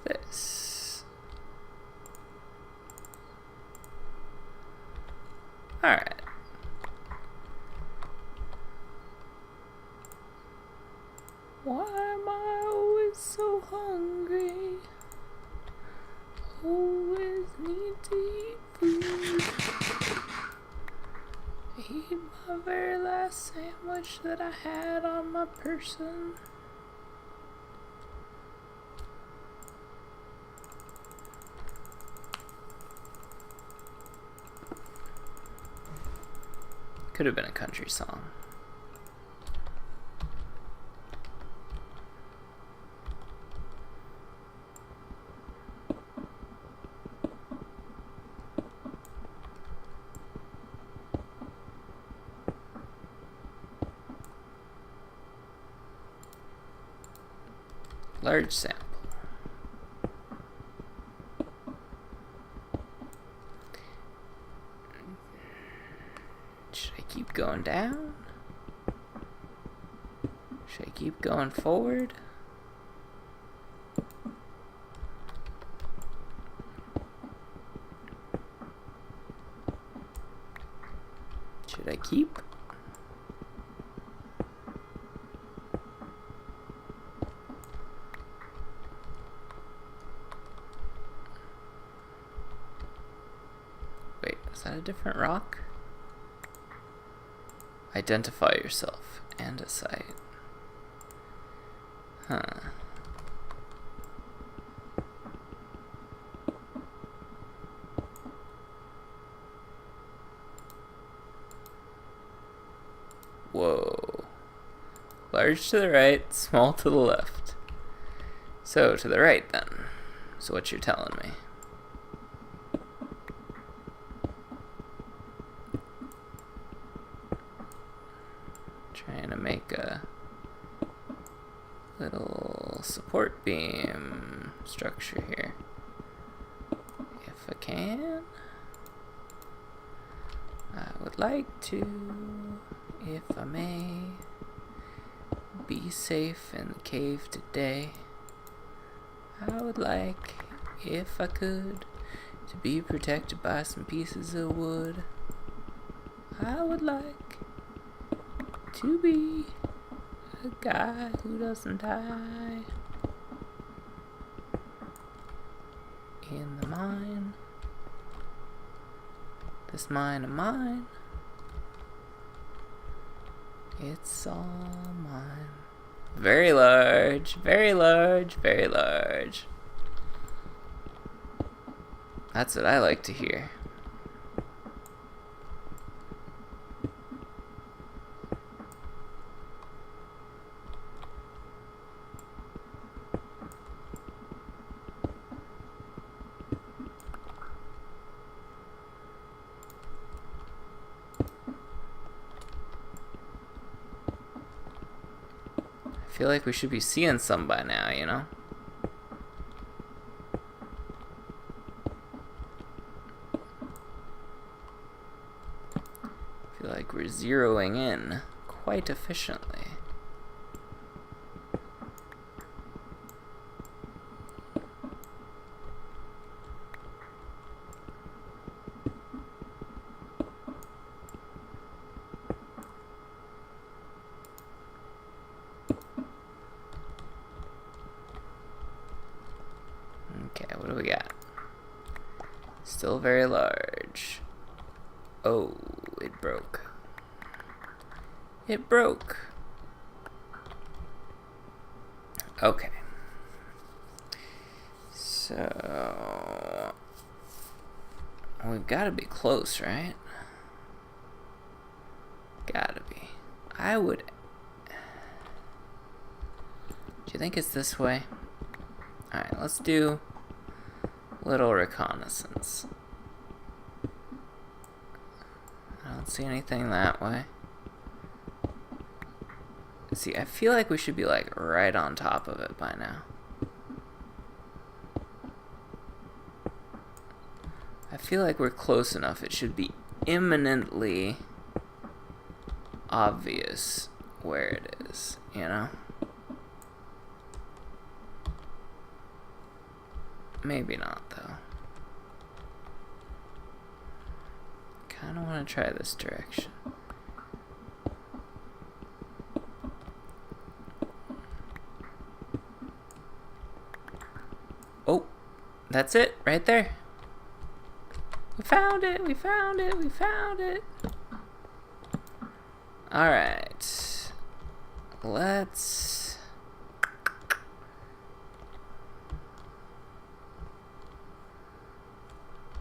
this. Alright. Why am I always so hungry? Always need to eat food. Eat my very last sandwich that I had on my person. Could have been a country song. Large sample. Should I keep going down? Should I keep going forward? Should I keep? Wait, is that a different rock? Identify yourself and a site. Huh. Whoa. Large to the right, small to the left. So, to the right then. So what you're telling me. Trying to make a little support beam structure here. If I can. I would like to, if I may, be safe in the cave today. I would like, if I could, to be protected by some pieces of wood. I would like to be a guy who doesn't die in the mine. This mine of mine, it's all mine. Very large, very large, very large. That's what I like to hear. I feel like we should be seeing some by now, you know? I feel like we're zeroing in quite efficiently. Okay, what do we got? Still very large. Oh, it broke. It broke. Okay. So we've got to be close, right? Gotta be. I would. Do you think it's this way? Alright, let's do little reconnaissance. I don't see anything that way. See, I feel like we should be like right on top of it by now. I feel like we're close enough. It should be imminently obvious where it is, you know? Maybe not, though. Kinda wanna try this direction. Oh, that's it, right there. We found it, we found it, we found it. Alright. Let's...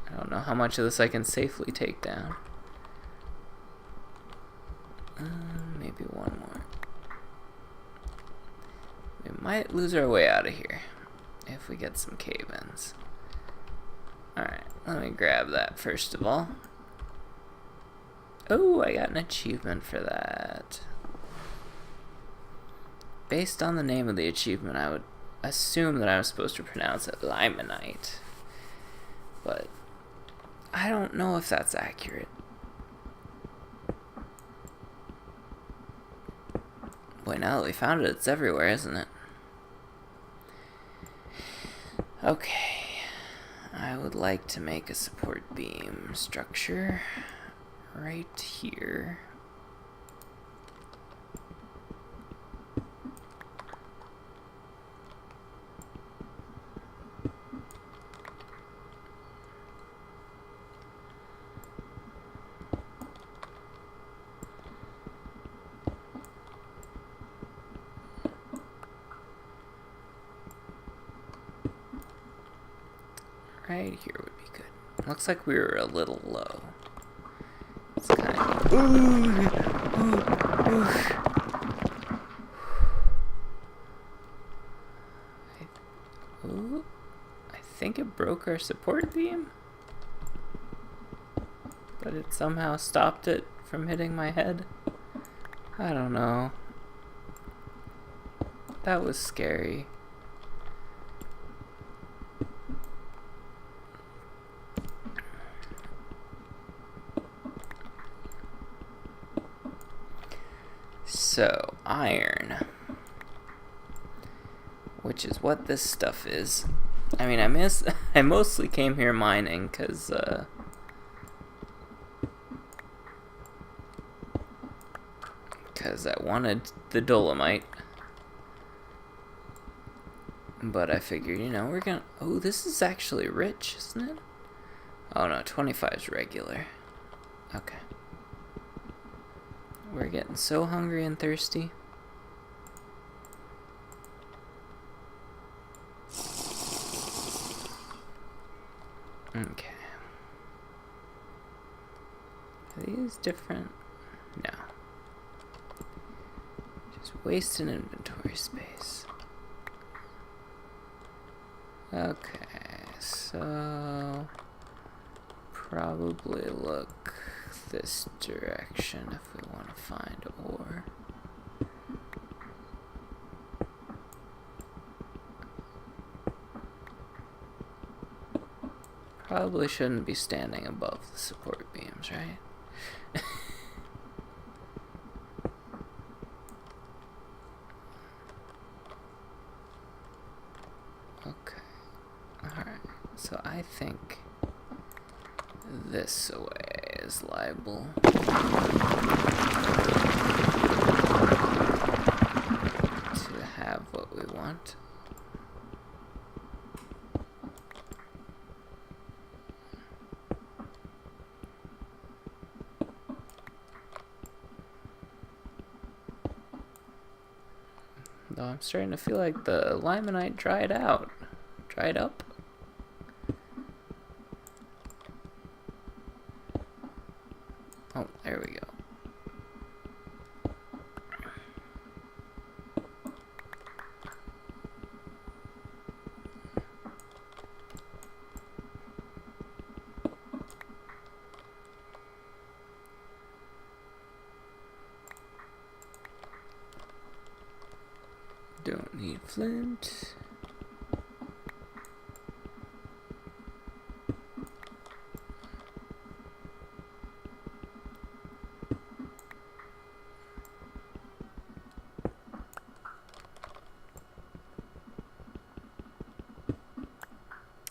I don't know how much of this I can safely take down. Maybe one more. We might lose our way out of here if we get some cave-ins. Alright, let me grab that first of all. Oh, I got an achievement for that. Based on the name of the achievement, I would assume that I was supposed to pronounce it limonite. But I don't know if that's accurate. Boy, now that we found it, it's everywhere, isn't it? Okay. I would like to make a support beam structure right here. Right here would be good. Looks like we were a little low. It's kind of... Ooh. I think it broke our support beam, but it somehow stopped it from hitting my head. I don't know. That was scary. So, iron. Which is what this stuff is. I mean, I mostly came here mining because, I wanted the dolomite. But I figured, you know, we're gonna... Oh, this is actually rich, isn't it? Oh no, 25 is regular. Okay. We're getting so hungry and thirsty. Okay. Are these different? No. Just wasting inventory space. Okay, so probably look this direction if we want to find ore. Probably shouldn't be standing above the support beams, right? Okay. Alright. So I think this way is liable to have what we want. Though I'm starting to feel like the limonite dried up. Oh, there we go. Don't need flint.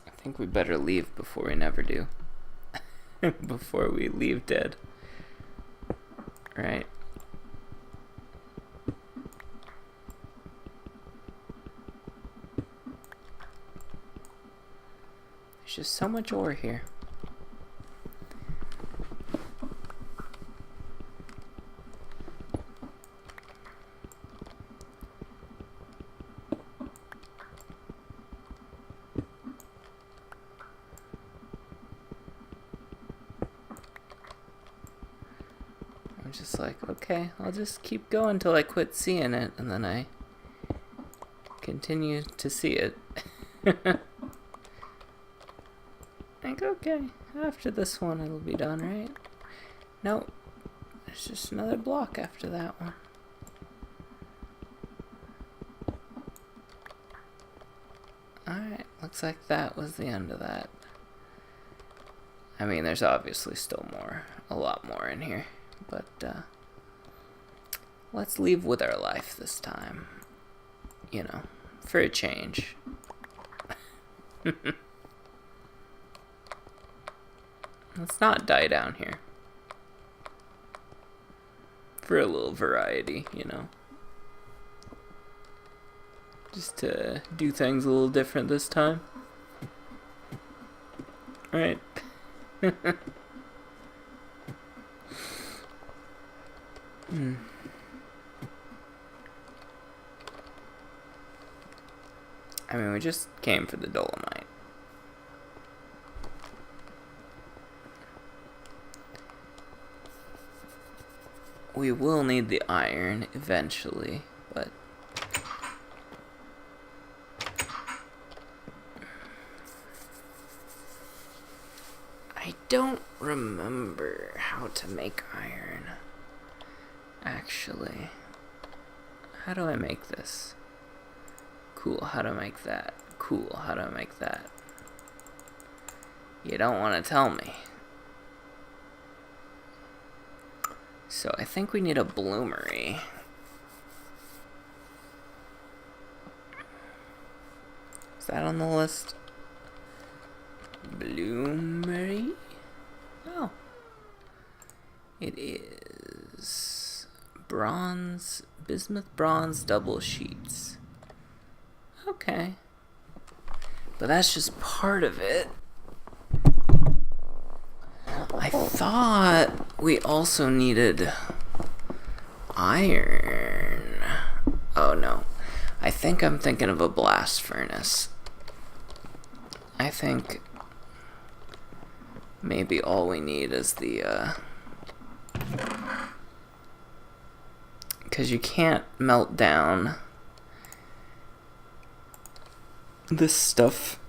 I think we better leave before we never do. Before we leave dead. Right? There's just so much ore here. I'm just like, okay, I'll just keep going till I quit seeing it, and then I continue to see it. Like, okay, after this one it'll be done, right? Nope. There's just another block after that one. Alright, looks like that was the end of that. I mean, there's obviously still more, a lot more in here, but let's leave with our life this time. You know, for a change. Let's not die down here. For a little variety, you know. Just to do things a little different this time. Right? I mean, we just came for the dolomite. we will need the iron eventually, but I don't remember how to make iron. Actually, how do I make this? Cool, how do I make that? Cool, how do I make that? You don't want to tell me. So I think we need a bloomery. Is that on the list? Bloomery? Oh. It is bronze, bismuth bronze double sheets. Okay. But that's just part of it. I thought we also needed iron. Oh no. I think I'm thinking of a blast furnace. I think maybe all we need is the, 'cause you can't melt down this stuff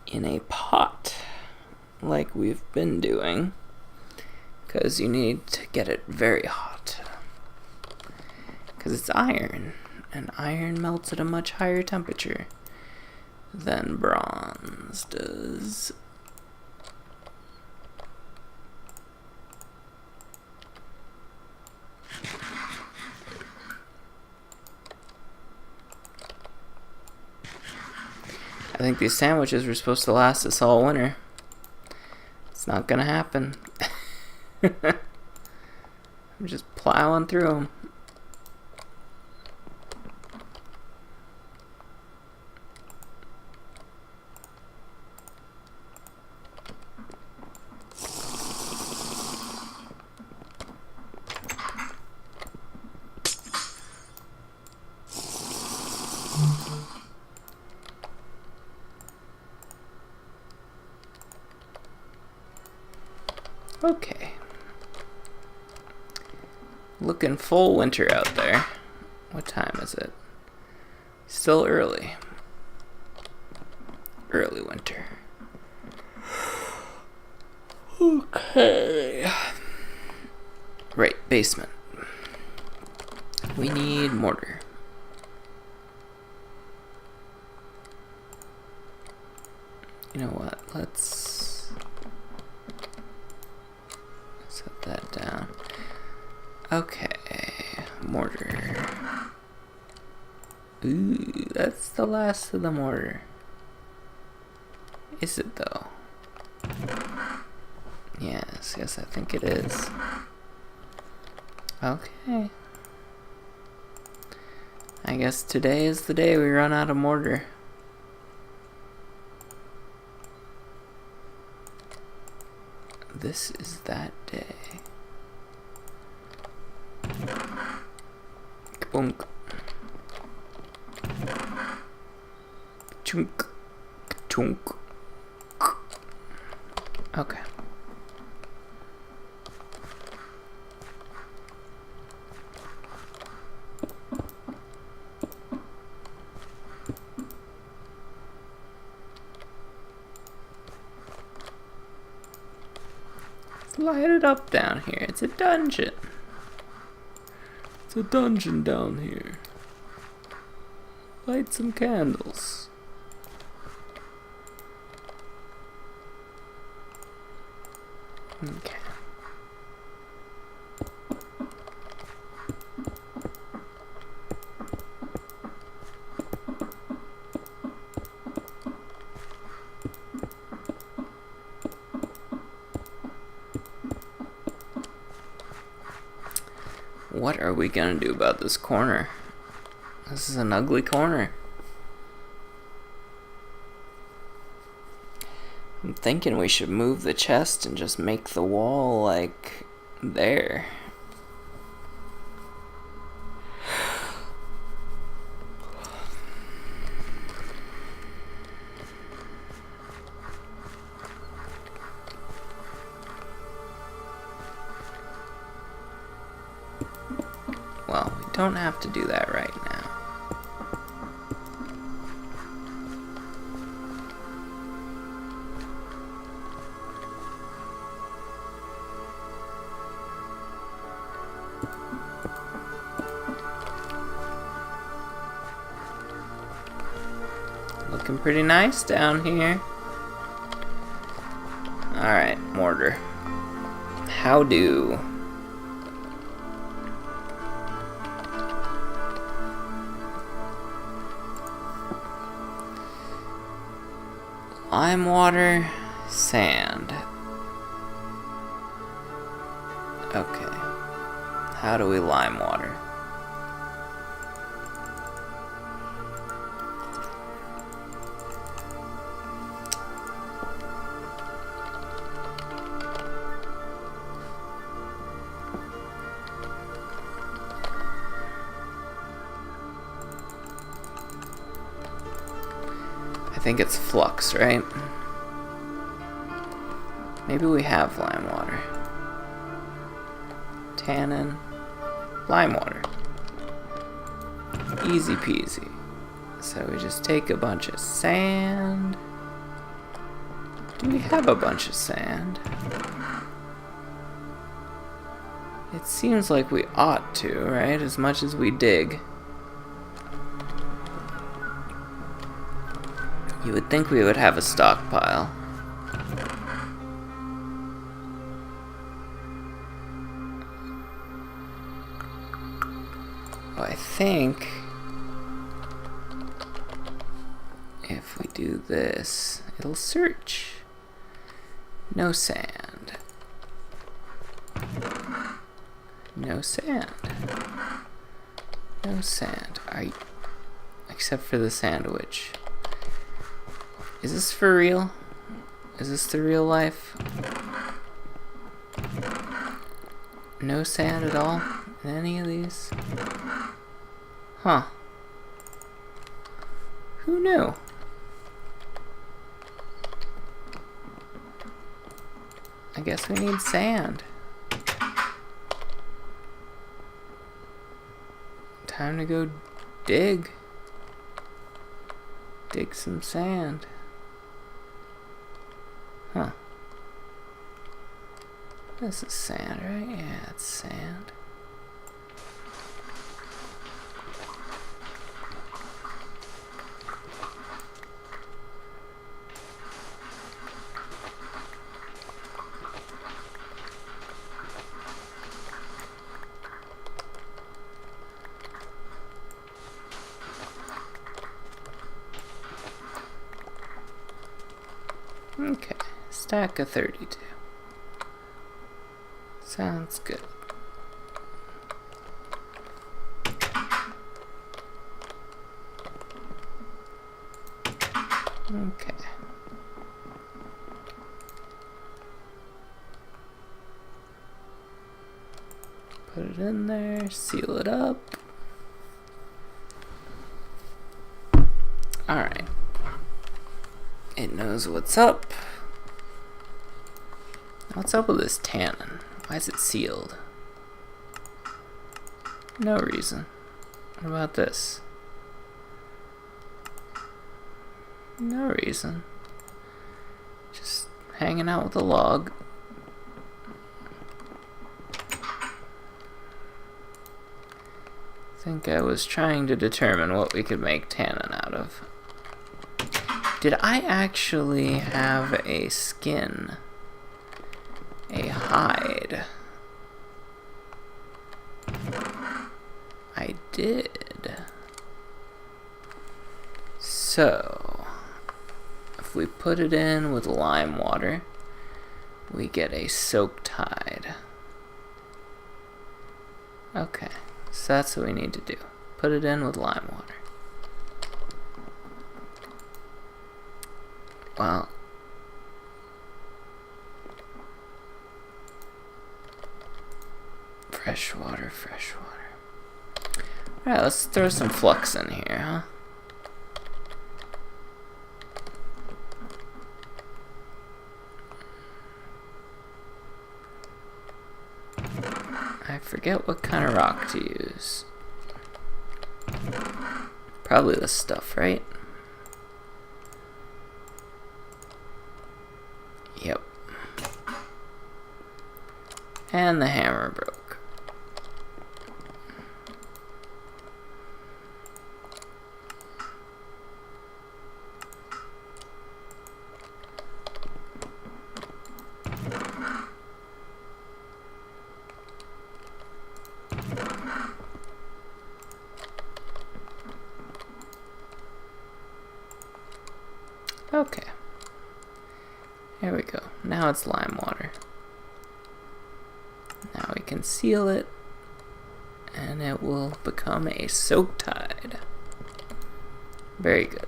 in a pot like we've been doing, because you need to get it very hot, because it's iron, and iron melts at a much higher temperature than bronze does. I think these sandwiches were supposed to last us all winter. It's not gonna happen. I'm just plowing through them. Okay. Looking full winter out there. What time is it? Still early. Early winter. Okay. Right, basement. We need mortar. You know what? Let's set that down. Okay, mortar. Ooh, that's the last of the mortar. Is it though? Yes, I think it is. Okay. I guess today is the day we run out of mortar. This is that day. Kabunk. Chunk. Chunk. Okay. Light it up down here. It's a dungeon. It's a dungeon down here. Light some candles. Okay. What are we gonna do about this corner? This is an ugly corner. I'm thinking we should move the chest and just make the wall like there. don't have to do that right now. Looking pretty nice down here. Alright, mortar. How do? Lime water, sand. Okay. How do we lime water? I think it's flux, right? Maybe we have lime water. Tannin. Lime water. Easy peasy. So we just take a bunch of sand. Do we have a bunch of sand? It seems like we ought to, right? As much as we dig. You would think we would have a stockpile. Well, I think if we do this, it'll search. No sand. No sand. No sand. Except for the sandwich. Is this for real? Is this the real life? No sand at all in any of these? Huh. Who knew? I guess we need sand. Time to go dig. Dig some sand. Huh. This is sand, right? Yeah, it's sand. Okay. Stack of 32. Sounds good. Okay. Put it in there, seal it up. Alright. It knows what's up. What's up with this tannin? Why is it sealed? No reason. What about this? No reason. Just hanging out with a log. I think I was trying to determine what we could make tannin out of. Did I actually have a skin? A hide? I did. So, if we put it in with lime water, we get a soaked hide. Okay, so that's what we need to do. Put it in with lime water. Well, fresh water, fresh water. Alright, let's throw some flux in here, huh? I forget what kind of rock to use. Probably this stuff, right? Yep. And the hammer broke. Okay. Here we go. Now it's lime water. Now we can seal it, and it will become a soak tide. Very good.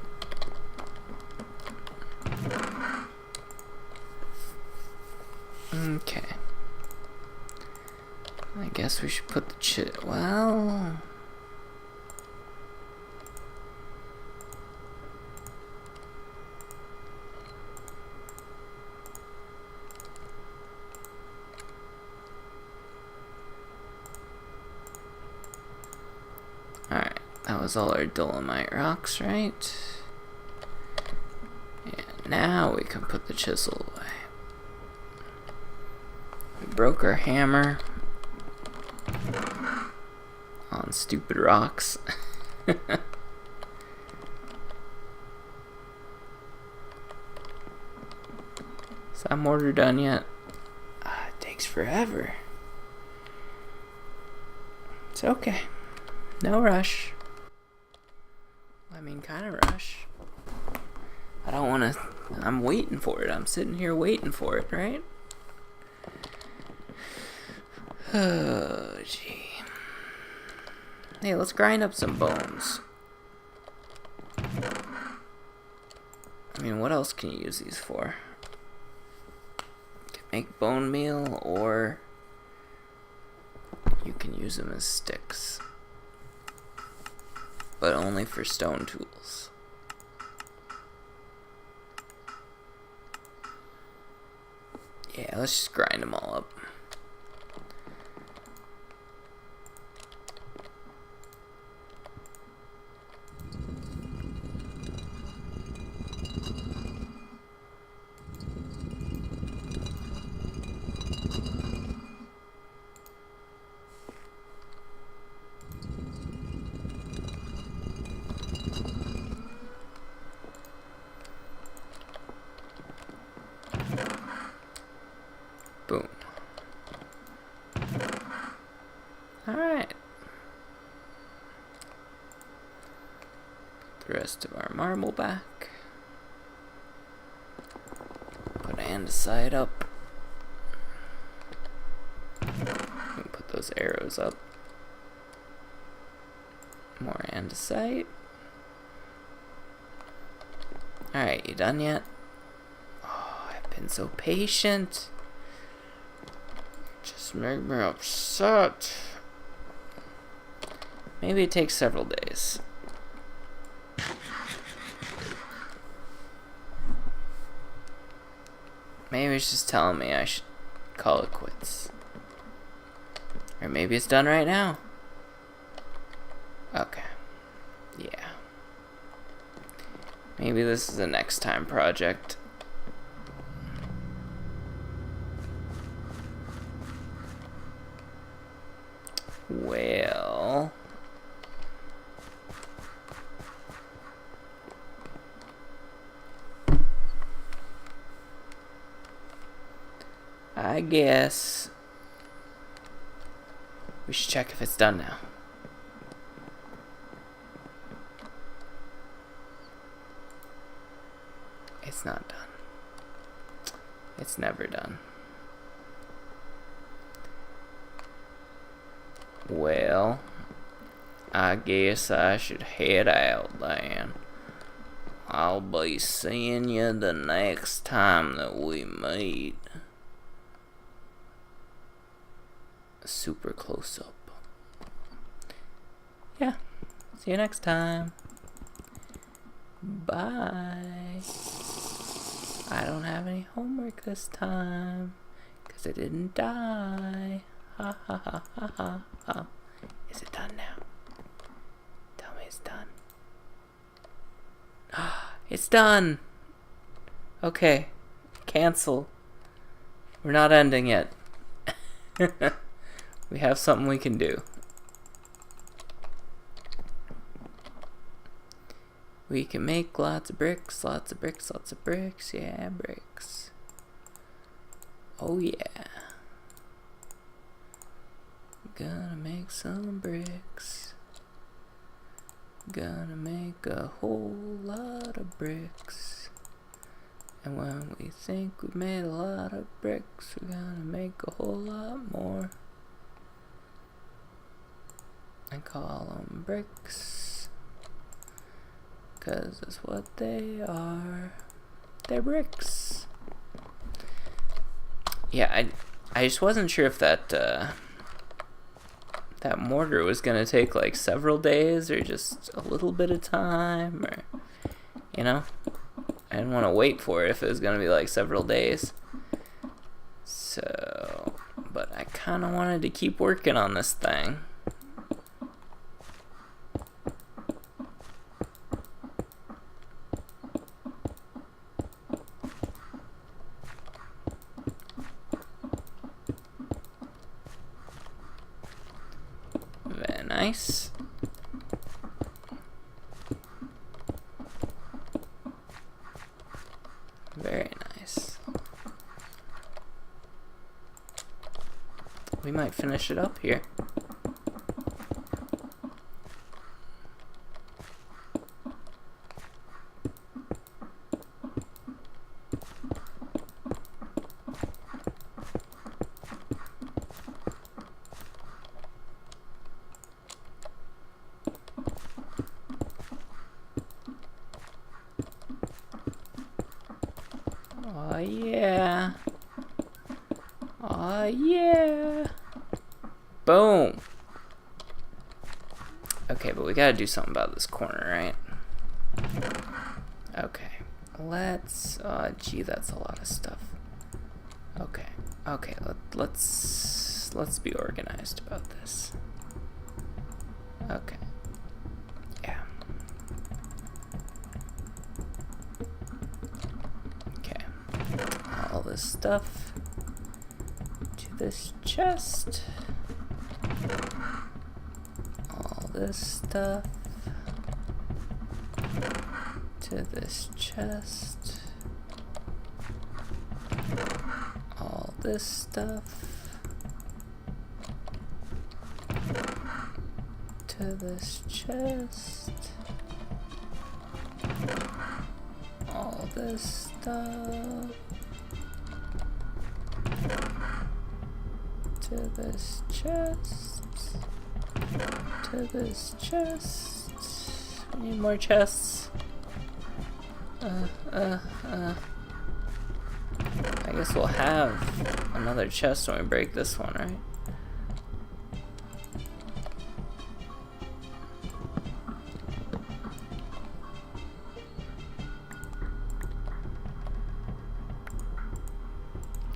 Okay. I guess we should put the well... Alright, that was all our dolomite rocks, right? And now we can put the chisel away. We broke our hammer on stupid rocks. Is that mortar done yet? It takes forever. It's okay. No rush. I mean, kind of rush. I don't want to... I'm waiting for it. I'm sitting here waiting for it, right? Oh, gee. Hey, let's grind up some bones. I mean, what else can you use these for? You can make bone meal, or you can use them as sticks. But only for stone tools. Yeah, let's just grind them all up. Boom. Alright. Put the rest of our marble back. Put andesite up. And put those arrows up. More andesite. Alright, you done yet? Oh, I've been so patient. Just make me upset. Maybe it takes several days. Maybe it's just telling me I should call it quits. Or maybe it's done right now. Okay. Yeah. Maybe this is a next time project. Well, I guess we should check if it's done now. It's not done. It's never done. Well, I guess I should head out then. I'll be seeing you the next time that we meet. Super close up. Yeah. See you next time. Bye. I don't have any homework this time, 'cause I didn't die. Ha ha ha ha ha ha. Is it done now? Tell me it's done. It's done! Okay. Cancel. We're not ending yet. We have something we can do. We can make lots of bricks, lots of bricks, lots of bricks. Yeah, bricks. Oh yeah. Gonna make some bricks. Gonna make a whole lot of bricks. And when we think we've made a lot of bricks, we're gonna make a whole lot more. And call them bricks. 'Cause that's what they are. They're bricks. Yeah, I just wasn't sure if that that mortar was gonna take like several days or just a little bit of time, or you know, I didn't want to wait for it if it was gonna be like several days. So, but I kind of wanted to keep working on this thing. Very nice. Very nice. We might finish it up here. Oh yeah. Oh yeah. Boom. Okay, but we gotta do something about this corner, right? Okay. Let's, gee, that's a lot of stuff. Okay. Okay, let's be organized about this. Okay. Yeah. Okay. All this stuff to this chest. All this stuff to this chest. All this stuff to this chest. All this stuff to this chest. To this chest. We need more chests. I guess we'll have another chest when we break this one, right?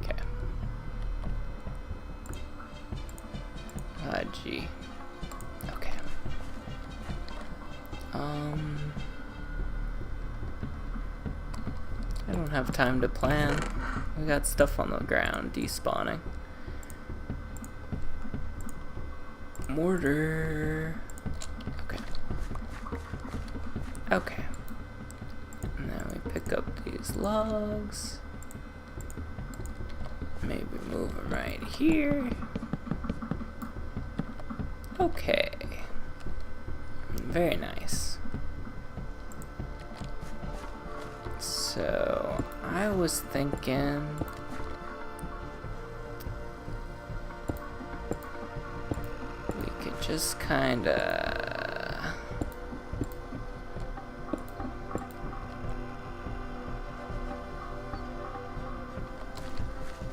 Okay. Ah, gee. Okay. I don't have time to plan. We got stuff on the ground despawning. Mortar. Okay. Okay. And then we pick up these logs. Maybe move them right here. Okay. Very nice. So, I was thinking we could just kinda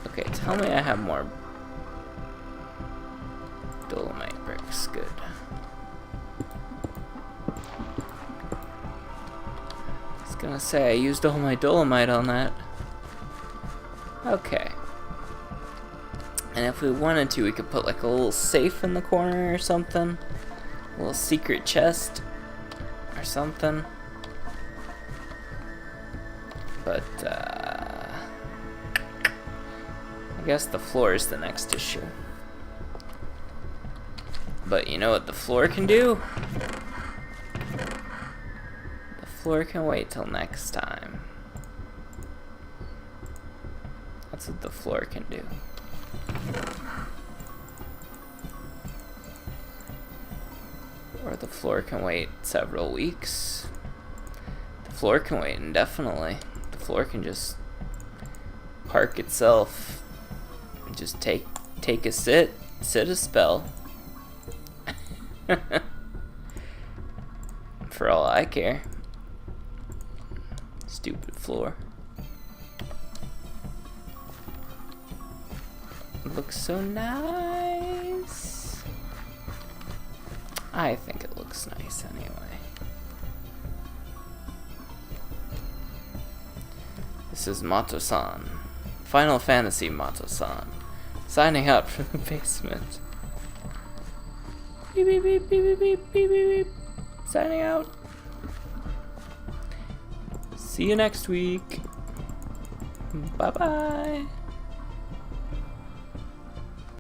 okay, tell me I have more dolomite bricks. Good. Gonna say I used all my dolomite on that. Okay. And if we wanted to, we could put like a little safe in the corner or something. A little secret chest or something. But, I guess the floor is the next issue. But you know what the floor can do? The floor can wait till next time. That's what the floor can do. Or the floor can wait several weeks. The floor can wait indefinitely. The floor can just park itself and just take a sit a spell. For all I care. Stupid floor. It looks so nice. I think it looks nice anyway. This is Matto-san. Final Fantasy Matto-san. Signing out from the basement. Beep, beep, beep, beep, beep, beep, beep, beep. Signing out. See you next week. Bye-bye.